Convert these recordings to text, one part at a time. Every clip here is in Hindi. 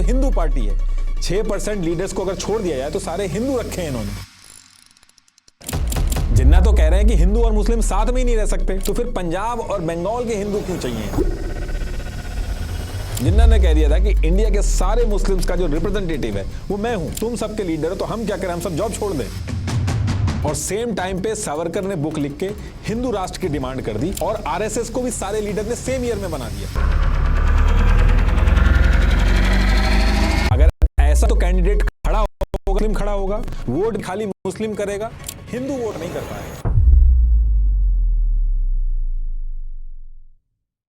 तो हिंदू पार्टी है। 6% लीडर्स को अगर छोड़ दिया जाए तो सारे हिंदू रखे हैं इन्होंने। जिन्ना तो कह रहे हैं कि हिंदू और मुस्लिम साथ में ही नहीं रह सकते, तो फिर पंजाब और बंगाल के हिंदू क्यों चाहिए? जिन्ना ने कह दिया था कि इंडिया के सारे मुस्लिम्स का जो रिप्रेजेंटेटिव है वो मैं हूं, तुम सबके लीडर हो, तो हम क्या करें, हम सब जॉब छोड़ दें। और सेम टाइम पे सावरकर ने बुक लिख के हिंदू राष्ट्र की डिमांड कर दी और आरएसएस को भी सारे लीडर ने सेम ईयर में बना दिया। अगर ऐसा तो कैंडिडेट खड़ा होगा, मुस्लिम खड़ा होगा, वोट खाली मुस्लिम करेगा, हिंदू वोट नहीं कर पाएगा।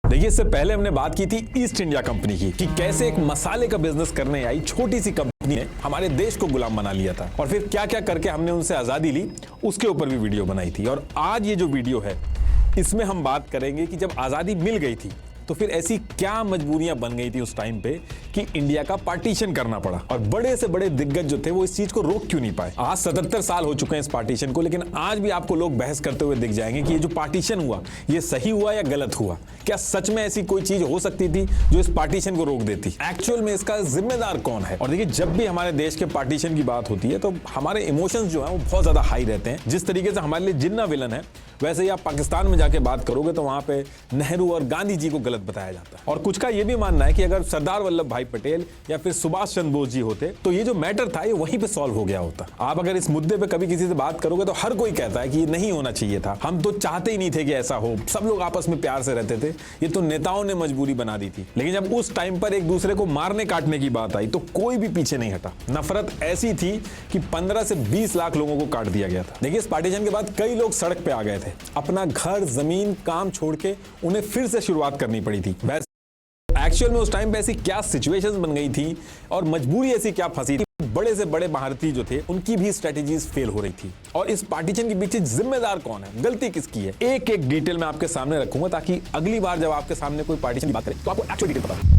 देखिए, इससे पहले हमने बात की थी ईस्ट इंडिया कंपनी की कि कैसे एक मसाले का बिजनेस करने आई छोटी सी कंपनी ने हमारे देश को गुलाम बना लिया था और फिर क्या क्या करके हमने उनसे आजादी ली, उसके ऊपर भी वीडियो बनाई थी। और आज ये जो वीडियो है इसमें हम बात करेंगे कि जब आजादी मिल गई थी तो फिर ऐसी क्या मजबूरियां बन गई थी उस टाइम पे कि इंडिया का पार्टीशन करना पड़ा, और बड़े से बड़े दिग्गज जो थे वो इस चीज को रोक क्यों नहीं पाए। आज 77 साल हो चुके हैं इस पार्टीशन को, लेकिन आज भी आपको लोग बहस करते हुए दिख जाएंगे कि ये जो पार्टीशन हुआ ये सही हुआ या गलत हुआ। क्या सच में ऐसी कोई चीज हो सकती थी जो इस पार्टीशन को रोक देती? एक्चुअल में इसका जिम्मेदार कौन है? और देखिए, जब भी हमारे देश के पार्टीशन की बात होती है तो हमारे इमोशंस जो है वो बहुत ज्यादा हाई रहते हैं। जिस तरीके से हमारे लिए जिन्ना विलन है, वैसे ही आप पाकिस्तान में जाके बात करोगे तो वहां पे नेहरू और गांधी जी को गलत बताया जाता है। और कुछ का ये भी मानना है कि अगर सरदार वल्लभ भाई पटेल या फिर सुभाष चंद्र बोस जी होते तो ये जो मैटर था ये वहीं पे सॉल्व हो गया होता। आप अगर इस मुद्दे पे कभी किसी से बात करोगे तो हर कोई कहता है कि ये नहीं होना चाहिए था, हम तो चाहते ही नहीं थे कि ऐसा हो, सब लोग आपस में प्यार से रहते थे, ये तो नेताओं ने मजबूरी बना दी थी। लेकिन जब उस टाइम पर एक दूसरे को मारने काटने की बात आई तो कोई भी पीछे नहीं हटा। नफरत ऐसी थी कि 15 से 20 लाख लोगों को काट दिया गया था। देखिए, इस पार्टीशन के बाद कई लोग सड़क पे आ गए थे, अपना घर, जमीन, काम छोड़ के उन्हें फिर से शुरुआत करनी पड़ी थी। एक्चुअल में उस टाइम पे ऐसी क्या सिचुएशंस बन गई थी और मजबूरी ऐसी क्या फंसी थी, बड़े से बड़े भारतीय जो थे उनकी भी स्ट्रेटेजीज फेल हो रही थी। और इस पार्टीशन के पीछे जिम्मेदार कौन है, गलती किसकी है, एक एक डिटेल मैं आपके सामने रखूंगा ताकि अगली बार जब आपके सामने कोई पार्टीशन की बात करे तो आपको एक्चुअल डिटेल पता।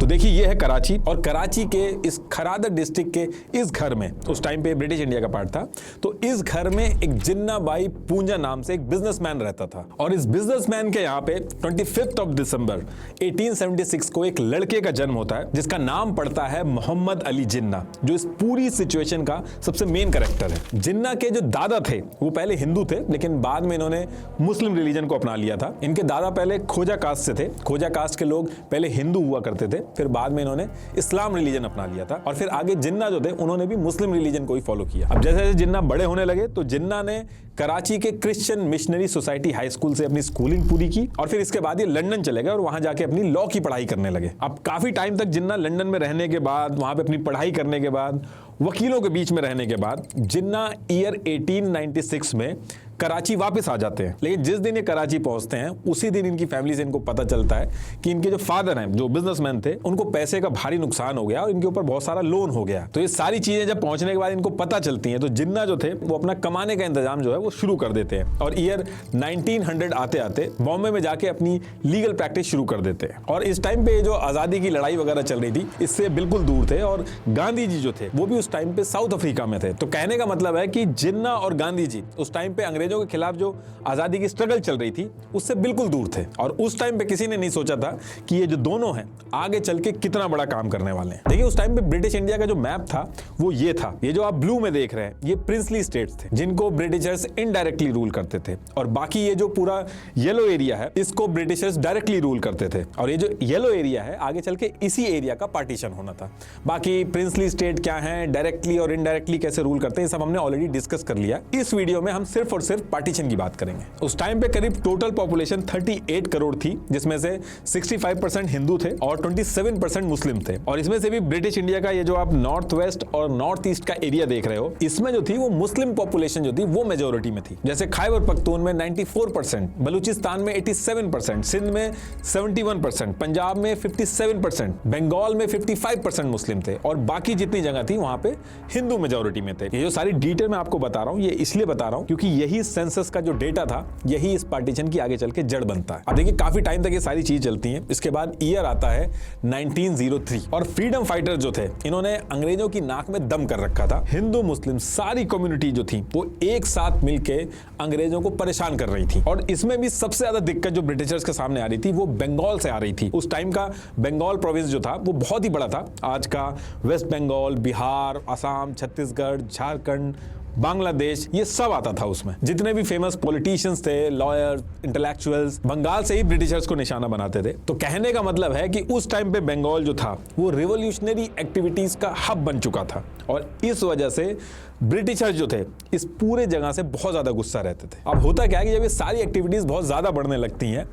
तो देखिए, ये है कराची, और कराची के इस खरादर डिस्ट्रिक्ट के इस घर में, उस टाइम पे ब्रिटिश इंडिया का पार्ट था, तो इस घर में एक जिन्ना बाई पूंजा नाम से एक बिजनेसमैन रहता था। और इस बिजनेसमैन के यहाँ पे 25 दिसंबर 1876 को एक लड़के का जन्म होता है जिसका नाम पड़ता है मोहम्मद अली जिन्ना, जो इस पूरी सिचुएशन का सबसे मेन कैरेक्टर है। जिन्ना के जो दादा थे वो पहले हिंदू थे, लेकिन बाद में इन्होंने मुस्लिम रिलीजन को अपना लिया था। इनके दादा पहले खोजा कास्ट से थे, खोजा कास्ट के लोग पहले हिंदू हुआ करते थे, फिर बाद में इन्होंने इस्लाम रिलीजन अपना लिया था, और फिर आगे जिन्ना जो थे उन्होंने भी मुस्लिम रिलीजन को ही फॉलो किया। अब जैसे जैसे जिन्ना बड़े होने लगे तो जिन्ना ने कराची के Christian missionary society high school से अपनी स्कूलिंग पूरी की, और फिर इसके बाद ये लंदन चले गए और वहां जाके अपनी लॉ की पढ़ाई करने लगे। अब काफी टाइम तक जिन्ना लंदन में रहने के बाद, वहां पे अपनी पढ़ाई करने के बाद, वकीलों के बीच में रहने के बाद, जिन्ना ईयर 1896 में कराची वापस आ जाते हैं। लेकिन जिस दिन ये कराची पहुंचते हैं उसी दिन इनकी फैमिली से इनको पता चलता है कि इनके जो फादर हैं, जो बिजनेसमैन थे, उनको पैसे का भारी नुकसान हो गया और इनके ऊपर बहुत सारा लोन हो गया। तो ये सारी चीजें जब पहुंचने के बाद इनको पता चलती हैं तो जिन्ना जो थे वो अपना कमाने का इंतजाम जो है वो शुरू कर देते हैं, और ईयर 1900 आते आते बॉम्बे में जाके अपनी लीगल प्रैक्टिस शुरू कर देते हैं। और इस टाइम पे जो आजादी की लड़ाई वगैरह चल रही थी इससे बिल्कुल दूर थे, और गांधी जी जो थे वो भी उस टाइम पे साउथ अफ्रीका में थे। तो कहने का मतलब है कि जिन्ना और गांधी जी उस टाइम पे अंग्रेजों के खिलाफ जो आजादी की स्ट्रगल चल रही थी उससे बिल्कुल दूर थे, और उस टाइम पे किसी ने नहीं सोचा था कि ये जो दोनों हैं आगे चल के कितना बड़ा काम करने वाले हैं। देखिए, उस टाइम पे ब्रिटिश इंडिया का जो मैप था वो ये था, ये जो आप ब्लू में देख रहे हैं ये प्रिंसली स्टेट्स थे जिनको ब्रिटिशर्स इनडायरेक्टली रूल करते थे, और बाकी ये जो पूरा येलो एरिया है इसको ब्रिटिशर्स डायरेक्टली रूल करते थे, और ये जो येलो एरिया है आगे चल के इसी एरिया का पार्टीशन होना था। बाकी प्रिंसली स्टेट क्या है, डायरेक्टली और इनडायरेक्टली कैसे रूल करते हैं, सब हमने ऑलरेडी डिस्कस कर लिया। इस वीडियो में हम सिर्फ और सिर्फ पार्टीशन की बात करेंगे। उस टाइम पे करीब टोटल पॉपुलेशन 38 करोड़ थी, जिसमें से 65% हिंदू थे और 27% मुस्लिम थे। और इसमें से भी ब्रिटिश इंडिया का ये जो आप नॉर्थ वेस्ट और नॉर्थ ईस्ट का एरिया देख रहे हो, इसमें जो थी वो मुस्लिम पॉपुलेशन जो थी वो मेजोरिटी में थी। जैसे खैबर पख्तून में 94%, बलूचिस्तान में 87%, सिंध में 71%, पंजाब में 57%, बंगाल में 55% मुस्लिम थे, और बाकी जितनी जगह थी वहां पे हिंदू मेजोरिटी में थे। ये जो सारी डिटेल मैं आपको बता रहा हूं ये इसलिए बता रहा हूं क्योंकि यही इस सेंसस का जो डेटा था यही इस पार्टीशन की आगे चल के जड़ बनता है। अब देखिए काफी टाइम तक ये सारी चीज चलती हैं। इसके बाद ईयर आता है 1903 और फ्रीडम फाइटर जो थे इन्होंने अंग्रेजों की नाक में दम कर रखा था। हिंदू मुस्लिम सारी कम्युनिटी जो थी वो एक साथ मिलके अंग्रेजों को परेशान कर रही थी और इसमें भी सबसे ज्यादा दिक्कत जो ब्रिटिशर्स के सामने आ रही थी वो बंगाल से आ रही थी। उस टाइम का बंगाल प्रोविंस जो था वो बहुत ही बड़ा था। आज का वेस्ट बंगाल, बिहार, असम, छत्तीसगढ़, झारखंड, बांग्लादेश, ये सब आता था उसमें। जितने भी फेमस पॉलिटिशियंस थे, लॉयर्स, इंटेलेक्चुअल्स, बंगाल से ही ब्रिटिशर्स को निशाना बनाते थे। तो कहने का मतलब है कि उस टाइम पे बंगाल जो था वो रिवॉल्यूशनरी एक्टिविटीज का हब बन चुका था और इस वजह से ब्रिटिशर्स जो थे इस पूरे जगह से बहुत ज्यादा गुस्सा रहते थे। अब होता क्या है कि जब ये सारी एक्टिविटीज बहुत ज्यादा बढ़ने लगती हैं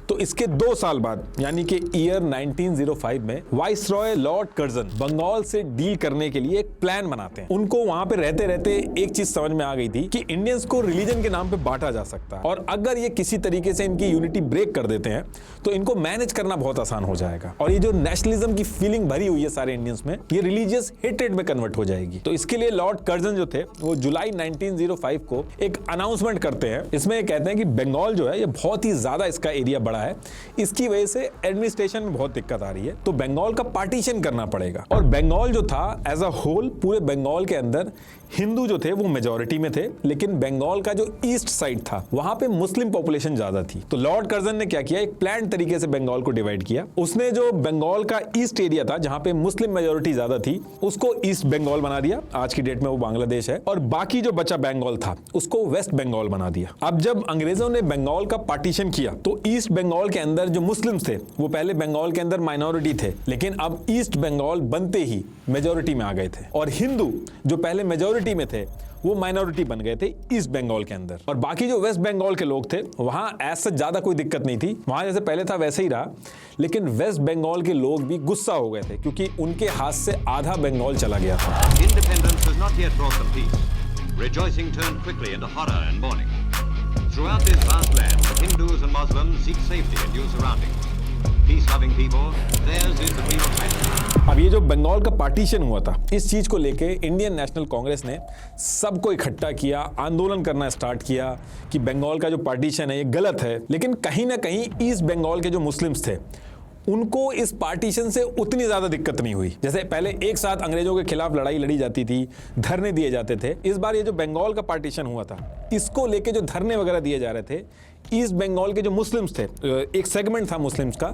तो इसके 2 साल बाद यानी कि ईयर 1905 में वाइसरॉय लॉर्ड कर्जन बंगाल से डील करने के लिए एक प्लान बनाते हैं। उनको वहां पे रहते रहते एक चीज समझ में आ गई थी कि इंडियंस को रिलीजन के नाम पे बांटा जा सकता है और अगर ये किसी तरीके से इनकी यूनिटी ब्रेक कर देते हैं तो इनको मैनेज करना बहुत आसान हो जाएगा और ये जो नेशनलिज्म की फीलिंग भरी हुई है सारे इंडियंस में ये रिलीजियस हेट्रेड में कन्वर्ट हो जाएगी। तो इसके लिए लॉर्ड कर्जन थे वो जुलाई 1905 को एक अनाउंसमेंट करते हैं। इसमें ये कहते हैं कि बंगाल जो है ये बहुत ही ज्यादा इसका एरिया बड़ा है, इसकी वजह से एडमिनिस्ट्रेशन में बहुत दिक्कत आ रही है, तो बंगाल का पार्टीशन करना पड़ेगा। और बंगाल जो था एज अ होल पूरे बंगाल के अंदर हिंदू जो थे वो मेजॉरिटी में थे, लेकिन बंगाल का जो ईस्ट साइड था वहां पे मुस्लिम पॉपुलेशन ज्यादा थी। तो लॉर्ड कर्जन ने क्या किया, एक प्लान तरीके से बंगाल को डिवाइड किया। उसने जो बंगाल का ईस्ट एरिया था जहां पे मुस्लिम मेजॉरिटी ज्यादा थी उसको ईस्ट बंगाल बना दिया, आज की डेट में वो बांग्लादेश है, और बाकी जो बचा बंगाल था उसको वेस्ट बंगाल बना दिया। अब जब अंग्रेजों ने बंगाल का पार्टीशन किया तो ईस्ट बंगाल के अंदर जो मुस्लिम्स थे वो पहले बंगाल के अंदर माइनॉरिटी थे, लेकिन अब ईस्ट बंगाल बनते ही मेजॉरिटी में आ गए थे, और हिंदू जो पहले मेजॉरिटी में थे वो माइनॉरिटी बन गए थे ईस्ट बंगाल के अंदर। और बाकी जो वेस्ट बंगाल के लोग थे वहां ऐसा ज्यादा कोई दिक्कत नहीं थी, वहां जैसे पहले था वैसे ही रहा, लेकिन वेस्ट बंगाल के लोग भी गुस्सा हो गए थे क्योंकि उनके हाथ से आधा बंगाल चला गया था। Independence has not yet brought them peace. Rejoicing turned quickly into horror and mourning. Throughout this vast land, Hindus and Muslims seek safety in new surroundings. Peace-loving people, theirs is the dream of freedom. अब ये जो बंगाल का पार्टीशन हुआ था इस चीज को लेके इंडियन नेशनल कांग्रेस ने सबको इकट्ठा किया, आंदोलन करना स्टार्ट किया कि बंगाल का जो पार्टीशन है ये गलत है। लेकिन कहीं ना कहीं ईस्ट बंगाल के जो मुस्लिम्स थे उनको इस पार्टीशन से उतनी ज्यादा दिक्कत नहीं हुई। जैसे पहले एक साथ अंग्रेजों के खिलाफ लड़ाई लड़ी जाती थी, धरने दिए जाते थे, इस बार ये जो बंगाल का पार्टीशन हुआ था इसको लेके जो धरने वगैरह दिए जा रहे थे, ईस्ट बंगाल के जो मुस्लिम्स थे, एक सेगमेंट था मुस्लिम्स का,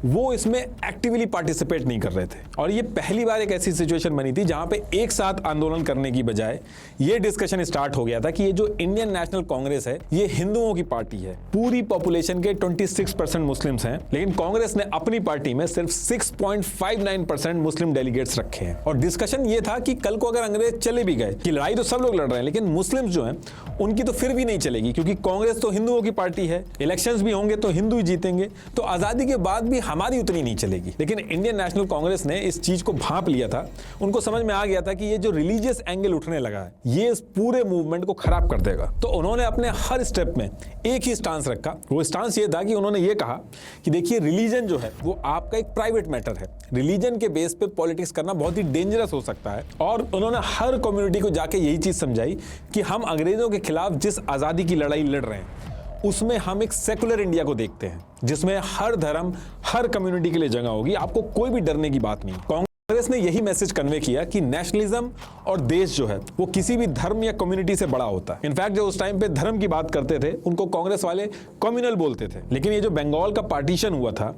वो इसमें एक्टिवली पार्टिसिपेट नहीं कर रहे थे। और ये पहली बार एक ऐसी सिचुएशन बनी थी जहां पे एक साथ आंदोलन करने की बजाय ये डिस्कशन स्टार्ट हो गया था कि ये जो इंडियन नेशनल कांग्रेस है ये हिंदुओं की पार्टी है। पूरी पॉपुलेशन के 26% मुस्लिम्स हैं, लेकिन कांग्रेस ने अपनी पार्टी में सिर्फ 6.59% मुस्लिम डेलीगेट्स रखे हैं। और डिस्कशन ये था कि कल को अगर अंग्रेज चले भी गए, कि लड़ाई तो सब लोग लड़ रहे हैं लेकिन मुस्लिम्स जो हैं उनकी तो फिर भी नहीं चलेगी, क्योंकि कांग्रेस तो हिंदुओं की पार्टी है, इलेक्शंस भी होंगे तो हिंदू ही जीतेंगे, तो आजादी के बाद भी हमारी उतनी नहीं चलेगी। लेकिन इंडियन नेशनल कांग्रेस ने इस चीज को भांप लिया था, उनको समझ में आ गया था कि ये जो रिलीजियस एंगल उठने लगा है ये इस पूरे मूवमेंट को खराब कर देगा। तो उन्होंने अपने हर स्टेप में एक ही स्टांस रखा। वो स्टांस ये था कि उन्होंने ये कहा कि देखिए रिलीजन जो है वो आपका एक प्राइवेट मैटर है, रिलीजन के बेस पे पॉलिटिक्स करना बहुत ही डेंजरस हो सकता है। और उन्होंने हर कम्युनिटी को जाके यही चीज समझाई कि हम अंग्रेजों के खिलाफ जिस आजादी की लड़ाई लड़ रहे हैं उसमें हम एक सेकुलर इंडिया को देखते हैं जिसमें हर धर्म, हर कम्युनिटी के लिए जगह होगी, आपको कोई भी डरने की बात नहीं। कांग्रेस ने यही मैसेज कन्वे किया कि नेशनलिज्म और देश जो है वो किसी भी धर्म या कम्युनिटी से बड़ा होता है। इनफैक्ट जो उस टाइम पे धर्म की बात करते थे उनको कांग्रेस वाले कम्युनल बोलते थे। लेकिन ये जो बंगाल का पार्टीशन हुआ था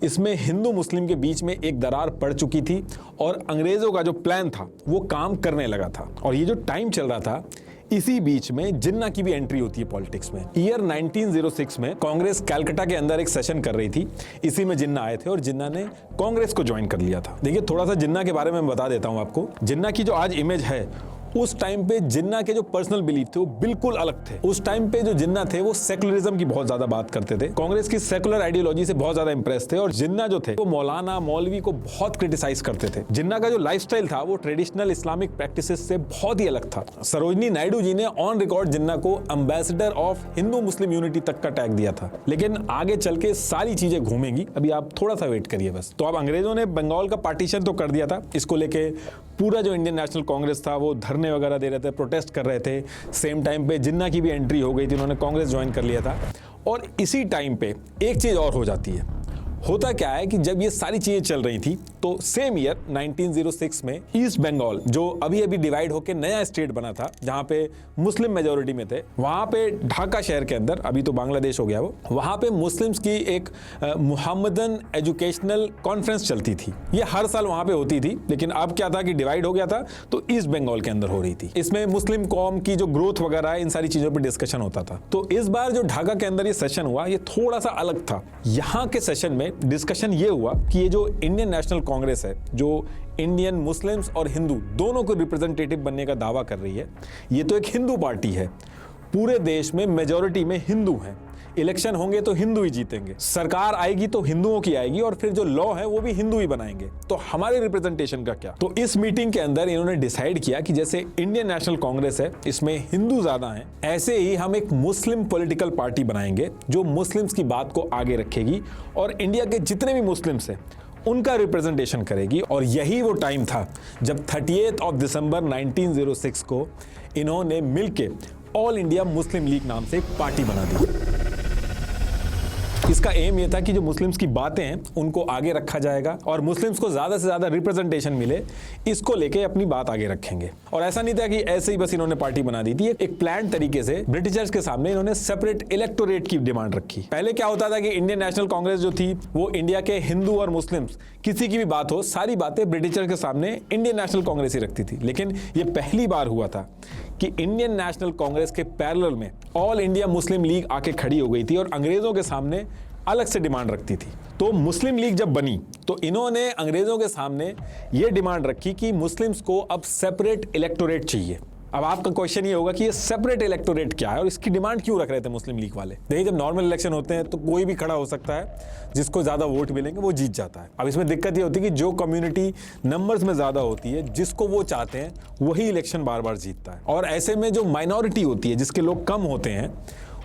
इसमें हिंदू मुस्लिम के बीच में एक दरार पड़ चुकी थी और अंग्रेजों का जो प्लान था वो काम करने लगा था। और ये जो टाइम चल रहा था इसी बीच में जिन्ना की भी एंट्री होती है पॉलिटिक्स में। ईयर 1906 में कांग्रेस कलकत्ता के अंदर एक सेशन कर रही थी, इसी में जिन्ना आए थे और जिन्ना ने कांग्रेस को ज्वाइन कर लिया था। देखिए थोड़ा सा जिन्ना के बारे में बता देता हूं आपको। जिन्ना की जो आज इमेज है उस टाइम पे जिन्ना के जो पर्सनल बिलीफ थे वो बिल्कुल अलग थे। उस टाइम पे जो जिन्ना थे वो सेकुलरिज्म की बहुत ज्यादा बात करते थे, कांग्रेस की सेकुलर आइडियोलॉजी से बहुत ज्यादा इंप्रेस थे। और जिन्ना जो थे वो मौलाना मौलवी को बहुत क्रिटिसाइज करते थे। जिन्ना का जो लाइफस्टाइल था वो ट्रेडिशनल इस्लामिक प्रैक्टिसेस से बहुत ही अलग था। सरोजनी नायडू जी ने ऑन रिकॉर्ड जिन्ना को ambassador of Hindu Muslim unity तक का टैग दिया था। लेकिन आगे चल के सारी चीजें घूमेंगी, अभी आप थोड़ा सा वेट करिए बस। तो अब अंग्रेजों ने बंगाल का पार्टीशन तो कर दिया था, इसको लेके पूरा जो इंडियन नेशनल कांग्रेस था वो धरने धरने वगैरह दे रहे थे, प्रोटेस्ट कर रहे थे। सेम टाइम पे जिन्ना की भी एंट्री हो गई थी, उन्होंने कांग्रेस ज्वाइन कर लिया था। और इसी टाइम पे एक चीज़ और हो जाती है। होता क्या है कि जब ये सारी चीज़ें चल रही थी तो सेम ईयर 1906 में ईस्ट बंगाल, जो अभी अभी डिवाइड होकर नया स्टेट बना था, जहां पे मुस्लिम मेजोरिटी में थे, वहां पे ढाका शहर के अंदर, अभी तो बांग्लादेश हो गया वो, वहां पे मुस्लिम्स की एक मुहम्मदन एजुकेशनल कॉन्फ्रेंस चलती थी। ये हर साल वहां पे होती थी, लेकिन अब क्या था कि डिवाइड हो गया था तो ईस्ट बंगाल के अंदर हो रही थी। इसमें मुस्लिम कौम की जो ग्रोथ वगैरह है, इन सारी चीजों पर डिस्कशन होता था। तो इस बार जो ढाका के अंदर ये सेशन हुआ, ये थोड़ा सा अलग था। यहाँ के सेशन में डिस्कशन ये हुआ कि ये जो इंडियन नेशनल कांग्रेस है, जो इंडियन मुस्लिम्स और हिंदू दोनों को रिप्रेजेंटेटिव बनने का दावा कर रही है, ये तो एक हिंदू पार्टी है। पूरे देश में मेजॉरिटी में हिंदू हैं। इलेक्शन होंगे तो हिंदू ही जीतेंगे, सरकार आएगी तो हिंदुओं की आएगी, और फिर जो लॉ है वो भी हिंदू ही बनाएंगे। तो हमारे रिप्रेजेंटेशन का क्या? तो इस मीटिंग के अंदर इन्होंने डिसाइड किया कि जैसे इंडियन नेशनल कांग्रेस है, इसमें हिंदू ज्यादा हैं, ऐसे ही हम एक मुस्लिम पॉलिटिकल पार्टी बनाएंगे जो मुस्लिम्स की बात को आगे रखेगी और इंडिया के जितने भी मुस्लिम्स हैं उनका रिप्रेजेंटेशन करेगी। और यही वो टाइम था जब 30 दिसंबर 1906 को इन्होंने मिलके ऑल इंडिया मुस्लिम लीग नाम से एक पार्टी बना दी। इसका एम ये था कि जो मुस्लिम्स की बातें हैं उनको आगे रखा जाएगा और मुस्लिम्स को ज्यादा से ज्यादा रिप्रेजेंटेशन मिले, इसको लेके अपनी बात आगे रखेंगे। और ऐसा नहीं था कि ऐसे ही बस इन्होंने पार्टी बना दी थी। एक प्लान तरीके से ब्रिटिशर्स के सामने इन्होंने सेपरेट इलेक्टोरेट की डिमांड रखी। पहले क्या होता था कि इंडियन नेशनल कांग्रेस जो थी वो इंडिया के हिंदू और मुस्लिम्स किसी की भी बात हो, सारी बातें ब्रिटिशर्स के सामने इंडियन नेशनल कांग्रेस ही रखती थी। लेकिन ये पहली बार हुआ था कि इंडियन नेशनल कांग्रेस के पैरेलल में ऑल इंडिया मुस्लिम लीग आके खड़ी हो गई थी और अंग्रेजों के सामने अलग से डिमांड रखती थी। तो मुस्लिम लीग जब बनी तो इन्होंने अंग्रेजों के सामने ये डिमांड रखी कि मुस्लिम्स को अब सेपरेट इलेक्टोरेट चाहिए। अब आपका क्वेश्चन ये होगा कि ये सेपरेट इलेक्टोरेट क्या है और इसकी डिमांड क्यों रख रहे थे मुस्लिम लीग वाले? देखिए, जब नॉर्मल इलेक्शन होते हैं तो कोई भी खड़ा हो सकता है, जिसको ज्यादा वोट मिलेंगे वो जीत जाता है। अब इसमें दिक्कत ये होती है कि जो कम्युनिटी नंबर्स में ज्यादा होती है, जिसको वो चाहते हैं वही इलेक्शन बार बार जीतता है। और ऐसे में जो माइनॉरिटी होती है, जिसके लोग कम होते हैं,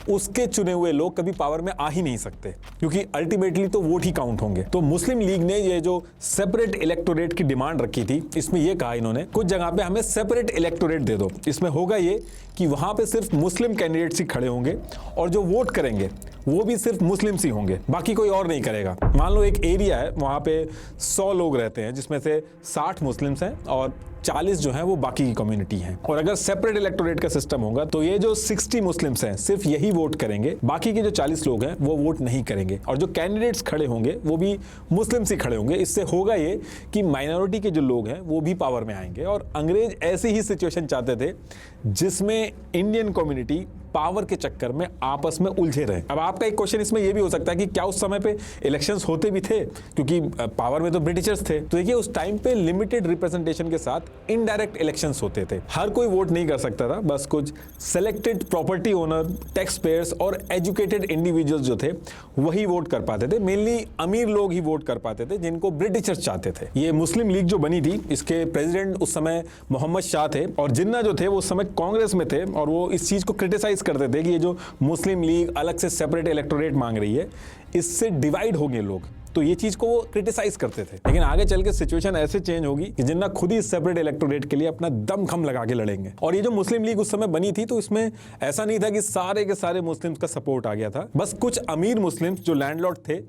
उसके चुने हुए लोग कभी पावर में आ ही नहीं सकते, क्योंकि अल्टीमेटली तो वोट ही काउंट होंगे। तो मुस्लिम लीग ने ये जो सेपरेट इलेक्टोरेट की डिमांड रखी थी, इसमें ये कहा इन्होंने कुछ जगह पे हमें सेपरेट इलेक्टोरेट दे दो। इसमें होगा ये कि वहां पे सिर्फ मुस्लिम कैंडिडेट्स ही खड़े होंगे और जो वोट करेंगे वो भी सिर्फ मुस्लिम्स ही होंगे, बाकी कोई और नहीं करेगा। मान लो एक एरिया है, वहां पे 100 लोग रहते हैं, जिसमें से 60 मुस्लिम्स हैं और 40 जो हैं वो बाकी की कम्युनिटी हैं। और अगर सेपरेट इलेक्टोरेट का सिस्टम होगा तो ये जो 60 मुस्लिम्स हैं सिर्फ यही वोट करेंगे, बाकी के जो 40 लोग हैं वो वोट नहीं करेंगे। और जो कैंडिडेट्स खड़े होंगे वो भी मुस्लिम्स ही खड़े होंगे। इससे होगा ये कि माइनॉरिटी के जो लोग हैं वो भी पावर में आएंगे। और अंग्रेज ऐसी ही सिचुएशन चाहते थे जिसमें इंडियन कम्युनिटी पावर के चक्कर में आपस में उलझे रहे। अब आपका एक क्वेश्चन इसमें यह भी हो सकता है कि क्या उस समय पे इलेक्शंस होते भी थे, क्योंकि पावर में तो ब्रिटिशर्स थे। तो देखिए, उस टाइम पे लिमिटेड रिप्रेजेंटेशन के साथ इनडायरेक्ट इलेक्शंस होते थे। हर कोई वोट नहीं कर सकता था, बस कुछ selected property owner, tax payers और एजुकेटेड इंडिविजुअल्स जो थे वही वोट कर पाते थे। मेनली अमीर लोग ही वोट कर पाते थे, जिनको ब्रिटिशर्स चाहते थे। ये मुस्लिम लीग जो बनी थी, इसके प्रेसिडेंट उस समय मोहम्मद शाह थे और जिन्ना जो थे वो उस समय कांग्रेस में थे और वो इस चीज को क्रिटिसाइज करते थे कि ये जो मुस्लिम लीग अलग से सेपरेट इलेक्टोरेट मांग रही है, इससे डिवाइड होंगे लोग। तो ये चीज को वो क्रिटिसाइज करते थे। लेकिन आगे चल के सिचुएशन ऐसे चेंज होगी कि जिन्ना खुद ही सेपरेट इलेक्टोरेट के लिए अपना दम खम लगा के लड़ेंगे। और ये जो मुस्लिम लीग उस समय बनी थी तो इसमें ऐसा नहीं था कि सारे के सारे मुस्लिम्स का सपोर्ट आ गया था। बस कुछ अमीर मुस्लिम्स जो लैंडलॉर्ड थे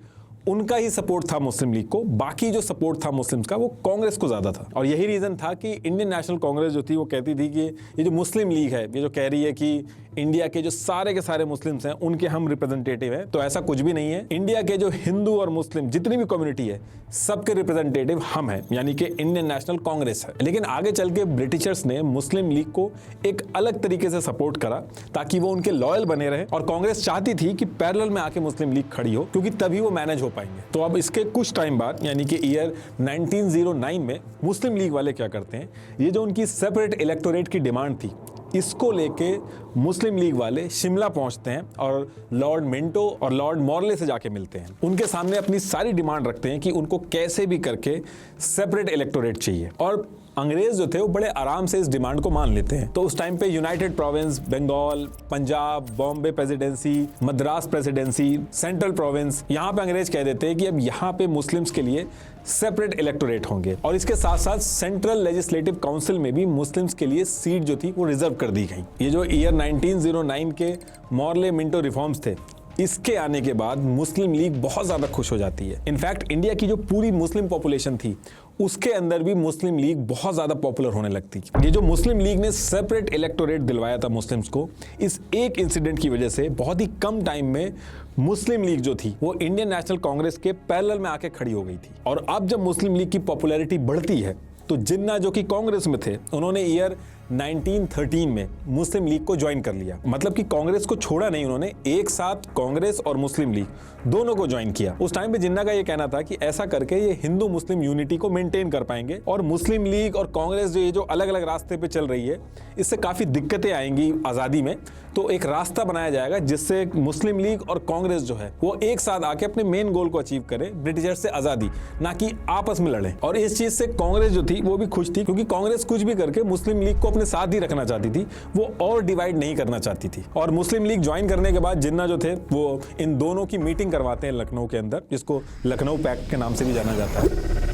उनका ही सपोर्ट था मुस्लिम लीग को, बाकी जो सपोर्ट था मुस्लिम्स का वो कांग्रेस को ज्यादा था। और यही रीजन था कि इंडियन नेशनल कांग्रेस जो थी वो कहती थी कि ये जो मुस्लिम लीग है, ये जो कह रही है कि इंडिया के जो सारे के सारे मुस्लिम्स हैं उनके हम रिप्रेजेंटेटिव हैं, तो ऐसा कुछ भी नहीं है। इंडिया के जो हिंदू और मुस्लिम जितनी भी कम्युनिटी है सबके रिप्रेजेंटेटिव हम हैं, यानी कि इंडियन नेशनल कांग्रेस है। लेकिन आगे चल के ब्रिटिशर्स ने मुस्लिम लीग को एक अलग तरीके से सपोर्ट करा ताकि वो उनके लॉयल बने रहे। और कांग्रेस चाहती थी कि पैरेलल में आके मुस्लिम लीग खड़ी हो, क्योंकि तभी वो मैनेज हो पाएंगे। तो अब इसके कुछ टाइम बाद, यानी कि ईयर 1909 में मुस्लिम लीग वाले क्या करते हैं, ये जो उनकी सेपरेट इलेक्टोरेट की डिमांड थी, इसको लेके मुस्लिम लीग वाले शिमला पहुंचते हैं और लॉर्ड मिंटो और लॉर्ड मॉर्ले से जाके मिलते हैं। उनके सामने अपनी सारी डिमांड रखते हैं कि उनको कैसे भी करके सेपरेट इलेक्टोरेट चाहिए। और अंग्रेज जो थे वो बड़े आराम से इस डिमांड को मान लेते हैं। तो उस टाइम पे united province, Bengal, Punjab, Bombay presidency, Madras presidency, central province, यहाँ पे अंग्रेज कह देते हैं कि अब यहाँ पे मुस्लिम्स के लिए सेपरेट इलेक्टोरेट होंगे और इसके साथ साथ सेंट्रल लेजिस्लेटिव काउंसिल में भी मुस्लिम्स के लिए सीट जो थी वो रिजर्व कर दी गई। ये जो ईयर 1909 के मॉर्ले मिंटो रिफॉर्म्स थे, इसके आने के बाद मुस्लिम लीग बहुत ज़्यादा खुश हो जाती है। इनफैक्ट इंडिया की जो पूरी मुस्लिम पॉपुलेशन थी उसके अंदर भी मुस्लिम लीग बहुत ज़्यादा पॉपुलर होने लगती। ये जो मुस्लिम लीग ने सेपरेट इलेक्टोरेट दिलवाया था मुस्लिम्स को, इस एक इंसिडेंट की वजह से बहुत ही कम टाइम में मुस्लिम लीग जो थी वो इंडियन नेशनल कांग्रेस के पैरेलल में आके खड़ी हो गई थी। और अब जब मुस्लिम लीग की पॉपुलैरिटी बढ़ती है तो जिन्ना जो कि कांग्रेस में थे, उन्होंने ईयर 1913 में मुस्लिम लीग को ज्वाइन कर लिया। मतलब कि कांग्रेस को छोड़ा नहीं, उन्होंने एक साथ कांग्रेस और मुस्लिम लीग दोनों को ज्वाइन किया। उस टाइम पे जिन्ना का ये कहना था कि ऐसा करके ये हिंदू मुस्लिम यूनिटी को मेंटेन कर पाएंगे और मुस्लिम लीग और कांग्रेस जो अलग अलग रास्ते पे चल रही है, इससे काफी दिक्कतें आएंगी आजादी में। तो एक रास्ता बनाया जाएगा जिससे मुस्लिम लीग और कांग्रेस जो है वो एक साथ आके अपने मेन गोल को अचीव करे, ब्रिटिशर्स से आजादी, ना कि आपस में लड़े। और इस चीज से कांग्रेस जो थी वो भी खुश थी, क्योंकि कांग्रेस कुछ भी करके मुस्लिम लीग को अपने साथ ही रखना चाहती थी, वो और डिवाइड नहीं करना चाहती थी। और मुस्लिम लीग ज्वाइन करने के बाद जिन्ना जो थे वो इन दोनों की मीटिंग करवाते हैं लखनऊ के अंदर, जिसको लखनऊ पैक्ट के नाम से भी जाना जाता है।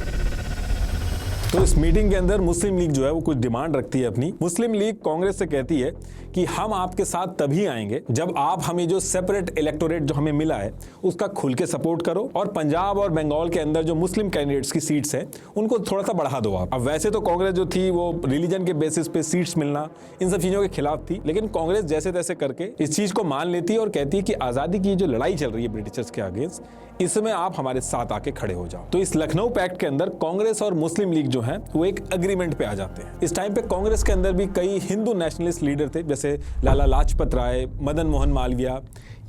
तो इस मीटिंग के अंदर मुस्लिम लीग जो है वो कुछ डिमांड रखती है अपनी। मुस्लिम लीग कांग्रेस से कहती है कि हम आपके साथ तभी आएंगे जब आप हमें जो सेपरेट इलेक्टोरेट जो हमें मिला है उसका खुल के सपोर्ट करो, और पंजाब और बंगाल के अंदर जो मुस्लिम कैंडिडेट्स की सीट्स हैं उनको थोड़ा सा बढ़ा दो आप। अब वैसे तो कांग्रेस जो थी वो रिलीजन के बेसिस पे सीट्स मिलना, इन सब चीजों के खिलाफ थी, लेकिन कांग्रेस जैसे तैसे करके इस चीज को मान लेती है और कहती है कि आजादी की जो लड़ाई चल रही है ब्रिटिशर्स के अगेंस्ट, इसमें आप हमारे साथ आके खड़े हो जाओ। तो इस लखनऊ पैक्ट के अंदर कांग्रेस और मुस्लिम लीग जो है वो एक एग्रीमेंट पे आ जाते हैं। इस टाइम पे कांग्रेस के अंदर भी कई हिंदू नेशनलिस्ट लीडर थे, जैसे लाला लाजपत राय, मदन मोहन मालवीय,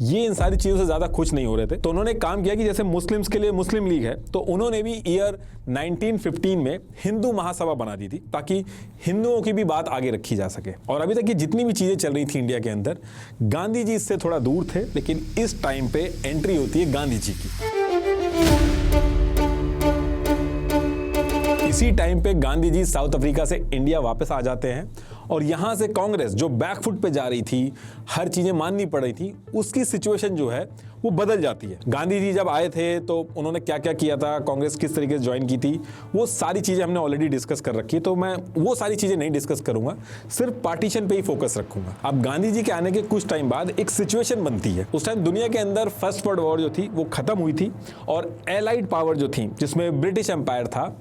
ये इन सारी चीजों से ज्यादा खुश नहीं हो रहे थे। तो उन्होंने काम किया कि जैसे मुस्लिम्स के लिए मुस्लिम लीग है, तो उन्होंने भी ईयर 1915 में हिंदू महासभा बना दी थी ताकि हिंदुओं की भी बात आगे रखी जा सके। और अभी तक ये जितनी भी चीजें चल रही थी इंडिया के अंदर, गांधी जी इससे थोड़ा दूर थे, लेकिन इस टाइम पे एंट्री होती है गांधी जी की। इसी टाइम पे गांधी जी साउथ अफ्रीका से इंडिया वापस आ जाते हैं और यहां से कांग्रेस जो बैकफुट पे जा रही थी, हर चीजें माननी पड़ रही थी, उसकी सिचुएशन जो है वो बदल जाती है। गांधी जी जब आए थे तो उन्होंने क्या क्या किया था, कांग्रेस किस तरीके से ज्वाइन की थी, वो सारी चीजें हमने ऑलरेडी डिस्कस कर रखी है, तो मैं वो सारी चीजें नहीं डिस्कस करूंगा, सिर्फ पार्टीशन पे ही फोकस रखूंगा। अब गांधी जी के आने के कुछ टाइम बाद एक सिचुएशन बनती है। उस टाइम दुनिया के अंदर फर्स्ट वर्ल्ड वॉर जो थी वो खत्म हुई थी और एलाइड पावर जो थी, जिसमें ब्रिटिश एम्पायर था,